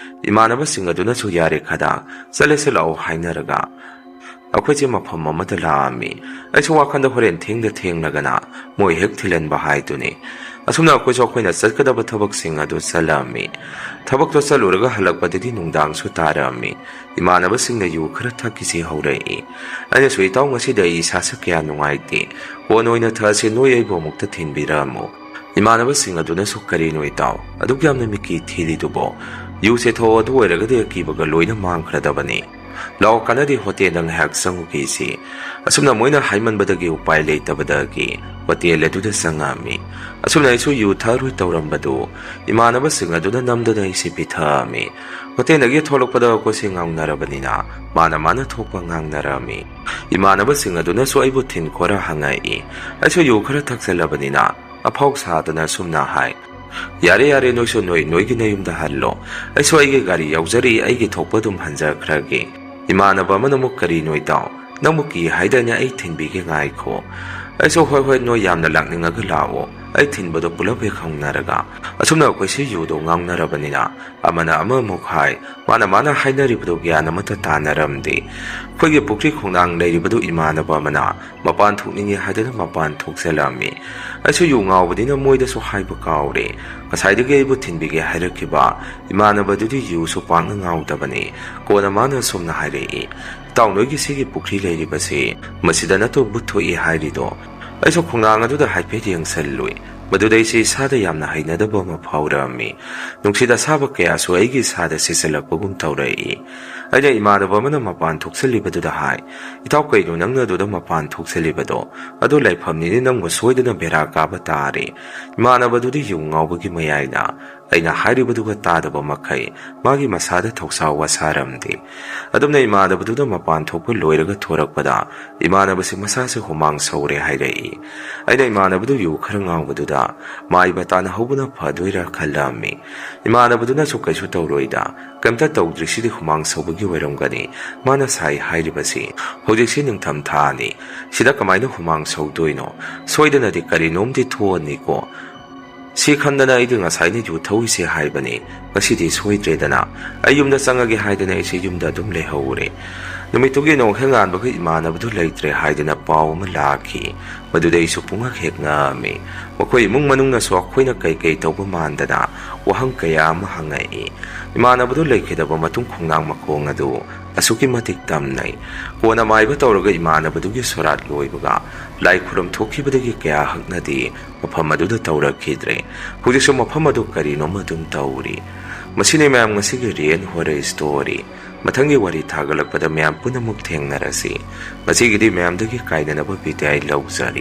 ꯏꯃꯥꯟꯅꯕꯁꯤꯡ ꯑꯗꯨꯅꯁꯨ ꯌꯥꯔꯦ ꯈꯗꯥ ꯆꯠꯂꯁꯦ ꯂꯥꯛꯑꯣ ꯍꯥꯏꯅꯔꯒ ꯑꯩꯈꯣꯏꯁꯦ ꯃꯐꯝ ꯑꯃꯗ ꯂꯥꯛꯑꯝꯃꯤ ꯑꯩꯁꯨ ꯋꯥꯈꯟꯗ ꯍꯣꯔꯦꯟ ꯊꯦꯡꯅꯒꯅ ꯃꯣꯏ ꯍꯦꯛ ꯊꯤꯜꯍꯟꯕ ꯍꯥꯏꯗꯨꯅꯤ ꯑꯁꯨꯝꯅ ꯑꯩꯈꯣꯏꯁꯨ ꯑꯩꯈꯣꯏꯅ ꯆꯠꯀꯗꯕ ꯊꯕꯛꯁꯤꯡ ꯑꯗꯨ ꯆꯠꯂꯝꯃꯤ ꯊꯕꯛꯇꯣ ꯆꯠꯂꯨꯔꯒ ꯍꯜꯂꯛꯄꯗꯗꯤ ꯅꯨꯡꯗꯥꯡꯁꯨ ꯇꯥꯔꯝꯃꯤ ꯏꯃꯥꯟꯅꯕꯁꯤꯡꯅ ꯌꯨ ꯈꯔ ꯊꯛꯈꯤꯁꯤ ꯍꯧꯔꯛꯏ ꯑꯩꯅꯁꯨ ꯏꯇꯥꯎ ꯉꯁꯤꯗ ꯑꯩ ꯏꯁꯥꯁꯦ ꯀꯌꯥ ꯅꯨꯡꯉꯥꯏꯇꯦ ꯀꯣꯟꯅ ꯑꯣꯏꯅ ꯊꯛꯑꯁꯤ ꯅꯣꯏ ꯑꯩꯕꯨ ꯑꯃꯨꯛꯇ ꯊꯤꯟꯕꯤꯔꯛꯑꯝꯃꯨ ꯏꯃꯥꯟꯅꯕꯁꯤꯡ ꯑꯗꯨꯅꯁꯨ ꯀꯔꯤꯅꯣ ꯏꯇꯥꯎ ꯑꯗꯨꯛ ꯌꯥꯝꯅ ꯃꯤꯀꯤ ꯊꯤꯔꯤꯗꯨꯕꯣ ꯌꯨꯁꯦ ꯊꯛꯑꯣ ꯑꯗꯨ ꯑꯣꯏꯔꯒꯗꯤ ꯑꯀꯤꯕꯒ ꯂꯣꯏꯅ ꯃꯥꯡꯈ꯭ꯔꯗꯕꯅꯤ ꯂꯥꯛꯑꯣ ꯀꯥꯟꯅꯗꯤ ꯍꯣꯇꯦꯜꯗ ꯉꯥꯏꯍꯥꯛ ꯆꯪꯉꯨꯈꯤꯁꯤ ꯑꯁꯨꯝꯅ ꯃꯣꯏꯅ ꯍꯥꯏꯃꯟꯕꯗꯒꯤ ꯎꯄꯥꯏ ꯂꯩꯇꯕꯗꯒꯤ ꯍꯣꯇꯦꯜ ꯑꯗꯨꯗ ꯆꯪꯉꯝꯃꯤ ꯑꯁꯨꯝꯅ ꯑꯩꯁꯨ ꯌꯨ ꯊꯛꯑꯔꯣꯏ ꯇꯧꯔꯝꯕꯗꯨ ꯏꯃꯥꯟꯅꯕꯁꯤꯡ ꯑꯗꯨꯅ ꯅꯝꯗꯅ ꯑꯩꯁꯦ ꯄꯤꯊꯛꯑꯝꯃꯤ ꯍꯣꯇꯦꯜꯗꯒꯤ ꯊꯣꯛꯂꯛꯄꯗ ꯑꯩꯈꯣꯏꯁꯦ ꯉꯥꯎꯅꯔꯕꯅꯤꯅ ꯃꯥꯅ ꯊꯣꯛꯄ ꯉꯥꯡꯅꯔꯝꯃꯤ ꯏꯃꯥꯟꯅꯕꯁꯤꯡ ꯑꯗꯨꯅꯁꯨ ꯑꯩꯕꯨ ꯊꯤꯟ ꯈꯣꯔ ꯍꯪꯉꯛꯏ ꯑꯩꯁꯨ ꯌꯨ ꯈꯔ ꯊꯛꯆꯜꯂꯕꯅꯤ나 ꯑꯐꯥꯎ ꯁꯥꯗꯅ ꯁꯨꯝꯅ ꯍꯥꯏ ꯌꯥꯔꯦ ꯅꯣꯏꯁꯨ ꯅꯣꯏꯒꯤ ꯅꯌꯨꯝꯗ ꯍꯜꯂꯣ ꯑꯩꯁꯨ ꯑꯩꯒꯤ ꯒꯥꯔꯤ ꯌꯥꯎꯖꯔꯤ ꯑꯩꯒꯤ ꯊꯣꯛꯄ ꯑꯗꯨꯝ ꯍꯟꯖꯈ꯭ꯔꯒꯦ ꯏꯃꯥꯟꯅꯕ ꯑꯃꯅ ꯑꯃꯨꯛ ꯀꯔꯤꯅꯣ ꯏꯇꯥꯎ ꯅꯪꯕꯨ ꯀꯤ ꯍꯥꯏꯗꯥꯏꯅꯦ ꯑꯩ ꯊꯤꯟꯕꯤꯒꯦ ꯉꯥꯏꯈꯣ ꯑꯩꯁꯨ ꯍꯣꯏ ꯅꯣꯏ ꯌꯥꯝꯅ ꯂꯥꯛꯅꯤꯡꯉꯒ ꯂꯥꯛꯑꯣ ꯑꯩ ꯊꯤꯟꯕꯗꯣ ꯄꯨꯂꯞ ꯍꯦꯛ ꯍꯧꯅꯔꯒ ꯑꯁꯨꯝꯅ ꯑꯩꯈꯣꯏꯁꯤ ꯌꯨꯗꯣ ꯉꯥꯎꯅꯔꯕꯅꯤꯅ ꯑꯃꯅ ꯑꯃꯃꯨꯛ ꯍꯥꯏ ꯃꯥꯅ ꯍꯥꯏꯅꯔꯤꯕꯗꯨ ꯒ꯭ꯌꯥꯟ ꯑꯃꯠꯇ ꯇꯥꯅꯔꯝꯗꯦ ꯑꯩꯈꯣꯏꯒꯤ ꯄꯨꯈ꯭ꯔꯤ ꯈꯣꯡꯅꯥꯡ ꯂꯩꯔꯤꯕꯗꯨ ꯏꯃꯥꯟꯅꯕ ꯑꯃꯅ ꯃꯄꯥꯟ ꯊꯣꯛꯅꯤꯡꯉꯦ ꯍꯥꯏꯗꯨꯅ ꯃꯄꯥꯟ ꯊꯣꯛꯆꯜꯂꯝꯃꯤ ꯑꯩꯁꯨ ꯌꯨ ꯉꯥꯎꯕꯅꯤꯅ ꯃꯣꯏꯗꯁꯨ ꯍꯥꯏꯕ ꯀꯥꯎꯔꯦ ꯉꯁꯥꯏꯗꯒꯤ ꯑꯩꯕꯨ ꯊꯤꯟꯕꯤꯒꯦ ꯍꯥꯏꯔꯛꯈꯤꯕ ꯏꯃꯥꯟꯅꯕꯗꯨꯗꯤ ꯌꯨꯁꯨ ꯄꯥꯛꯅ ꯉꯥꯎꯗꯕꯅꯤ ꯀꯣꯟꯅ ꯃꯥꯅ ꯁꯨꯝꯅ ꯍꯥꯏꯔꯛꯏ ꯏꯇꯥꯎ ꯅꯣꯏꯒꯤ ꯁꯤꯒꯤ ꯄꯨꯈ꯭ꯔꯤ ꯂꯩꯔꯤꯕꯁꯤ ꯃꯁꯤꯗ ꯅꯠꯇꯣ ꯕꯨꯠ ꯊꯣꯛꯏ ꯍꯥꯏꯔꯤꯗꯣ ꯑꯩꯁꯨ ꯈꯣꯡꯅꯥꯡ ꯑꯗꯨꯗ ꯍꯥꯏꯐꯦꯠ ꯌꯦꯡꯁꯜꯂꯨꯏ ꯃꯗꯨꯗ ꯑꯩꯁꯦ ꯏꯁꯥꯗ ꯌꯥꯝꯅ ꯍꯩꯅꯗꯕ ꯑꯃ ꯐꯥꯎꯔꯛꯑꯝꯃꯤ ꯅꯨꯡꯁꯤꯠ ꯑꯁꯥꯕ ꯀꯌꯥꯁꯨ ꯑꯩꯒꯤ ꯏꯁꯥꯗ ꯁꯤꯠꯆꯜꯂꯛꯄꯒꯨꯝ ꯇꯧꯔꯛꯏ ꯑꯩꯅ ꯏꯃꯥꯟꯅꯕ ꯑꯃꯅ ꯃꯄꯥꯟ ꯊꯣꯛꯆꯜꯂꯤꯕꯗꯨꯗ ꯍꯥꯏ ꯏꯇꯥꯎ ꯀꯩꯅꯣ ꯅꯪꯅ ꯑꯗꯨꯗ ꯃꯄꯥꯟ ꯊꯣꯛꯆꯜꯂꯤꯕꯗꯣ ꯑꯗꯨ ꯂꯩꯐꯝꯅꯤꯅꯦ ꯅꯪꯕꯨ ꯁꯣꯏꯗꯅ ꯕꯦꯔꯥ ꯀꯥꯕ ꯇꯥꯔꯦ ꯏꯃꯥꯟꯅꯕꯗꯨꯗꯤ ꯌꯨ ꯉꯥꯎꯕꯒꯤ ꯃꯌꯥꯏꯅ ꯑꯩꯅ ꯍꯥꯏꯔꯤꯕꯗꯨꯒ ꯇꯥꯗꯕ ꯃꯈꯩ ꯃꯥꯒꯤ ꯃꯁꯥꯗ ꯊꯧꯁꯥ ꯋꯥꯁꯥꯔꯝꯗꯦ ꯑꯗꯨꯝꯅ ꯏꯃꯥꯟꯅꯕꯗꯨꯗ ꯃꯄꯥꯟ ꯊꯣꯛꯄ ꯂꯣꯏꯔꯒ ꯊꯣꯔꯛꯄꯗ ꯏꯃꯥꯟꯅꯕꯁꯤ ꯃꯁꯥꯁꯦ ꯍꯨꯃꯥꯡ ꯁꯧꯔꯦ ꯍꯥꯏꯔꯛꯏ ꯑꯩꯅ ꯏꯃꯥꯟꯅꯕꯗꯨ ꯌꯨ ꯈꯔ ꯉꯥꯎꯕꯗꯨꯗ ꯃꯥꯏꯕ ꯇꯥꯟꯅꯍꯧꯕꯅ ꯐꯗꯣꯏꯔꯥ ꯈꯜꯂꯝꯃꯤ ꯏꯃꯥꯟꯅꯕꯗꯨꯅꯁꯨ ꯀꯩꯁꯨ ꯇꯧꯔꯣꯏꯗ ꯀꯩꯝꯇ ꯇꯧꯗ꯭ꯔꯤꯁꯤꯗꯤ ꯍꯨꯃꯥꯡ ꯁꯧꯕꯒꯤ ꯑꯣꯏꯔꯝꯒꯅꯤ ꯃꯥꯅ ꯁꯥꯏ ꯍꯥꯏꯔꯤꯕꯁꯤ ꯍꯧꯖꯤꯛꯁꯤ ꯅꯤꯡꯊꯝ ꯊꯥꯅꯤ ꯁꯤꯗ ꯀꯃꯥꯏꯅ ꯍꯨꯃꯥꯡ ꯁꯧꯗꯣꯏꯅꯣ ꯁꯣꯏꯗꯅꯗꯤ ꯀꯔꯤꯅꯣꯝꯗꯤ ꯊꯣꯛꯑꯅꯤꯀꯣ ꯁꯤ ꯈꯟꯗꯅ ꯑꯩꯗꯤ ꯉꯁꯥꯏꯅ ꯌꯨ ꯊꯧꯏꯁꯦ ꯍꯥꯏꯕꯅꯤ ꯉꯁꯤꯗꯤ ꯁꯣꯏꯗ꯭ꯔꯦꯗꯅ ꯑꯩ ꯌꯨꯝꯗ ꯆꯪꯉꯒꯦ ꯍꯥꯏꯗꯅ ꯑꯩꯁꯦ ꯌꯨꯝꯗ ꯑꯗꯨꯝ ꯂꯩꯍꯧꯔꯦ ꯅꯨꯃꯤꯠꯇꯨꯒꯤ ꯅꯣꯡꯍꯦꯛ ꯉꯥꯟꯕꯒ ꯏꯃꯥꯟꯅꯕꯗꯨ ꯂꯩꯇ꯭ꯔꯦ ꯍꯥꯏꯗꯅ ꯄꯥꯎ ꯑꯃ ꯂꯥꯛꯈꯤ ꯃꯗꯨꯗ ꯑꯩꯁꯨ ꯄꯨꯡꯉꯛ ꯍꯦꯛ ꯉꯛꯑꯝꯃꯤ ꯃꯈꯣꯏ ꯏꯃꯨꯡ ꯃꯅꯨꯡꯅꯁꯨ ꯑꯩꯈꯣꯏꯅ ꯀꯩ ꯇꯧꯕ ꯃꯥꯟꯗꯅ ꯋꯥꯍꯪ ꯀꯌꯥ ꯑꯃ ꯍꯪꯉꯛꯏ ꯏꯃꯥꯟꯅꯕꯗꯨ ꯂꯩꯈꯤꯗꯕ ꯃꯇꯨꯡ ꯈꯣꯡꯅꯥꯡ ꯃꯈꯣꯡ ꯑꯗꯨ ꯑꯁꯨꯛꯀꯤ ꯃꯇꯤꯛ ꯇꯝꯅꯩ ꯀꯣꯟꯅ ꯃꯥꯏꯕ ꯇꯧꯔꯒ ꯏꯃꯥꯟꯅꯕꯗꯨꯒꯤ ꯁꯣꯔꯥꯠ ꯂꯣꯏꯕꯒ ꯂꯥꯏ ꯈꯨꯔꯨꯝ ꯊꯣꯛꯈꯤꯕꯗꯒꯤ ꯀꯌꯥ ꯍꯛꯅꯗꯤ ꯃꯐꯝ ꯑꯗꯨꯗ ꯇꯧꯔꯛꯈꯤꯗ꯭ꯔꯦ ꯍꯧꯖꯤꯛꯁꯨ ꯃꯐꯝ ꯑꯗꯨ ꯀꯔꯤꯅꯣꯝ ꯑꯗꯨꯝ ꯇꯧꯔꯤ ꯃꯁꯤꯅꯤ ꯃꯌꯥꯝ ꯉꯁꯤꯒꯤ ꯔꯤꯑꯦꯜ ꯍꯣꯔꯔ ꯁ꯭ꯇꯣꯔꯤ ꯃꯊꯪꯒꯤ ꯋꯥꯔꯤ ꯊꯥꯒꯠꯂꯛꯄꯗ ꯃꯌꯥꯝ ꯄꯨꯟꯅꯃꯨꯛ ꯊꯦꯡꯅꯔꯁꯤ ꯉꯁꯤꯒꯤꯗꯤ ꯃꯌꯥꯝꯗꯒꯤ ꯀꯥꯏꯅꯅꯕ ꯕꯤꯗꯥꯏ ꯂꯧꯖꯔꯤ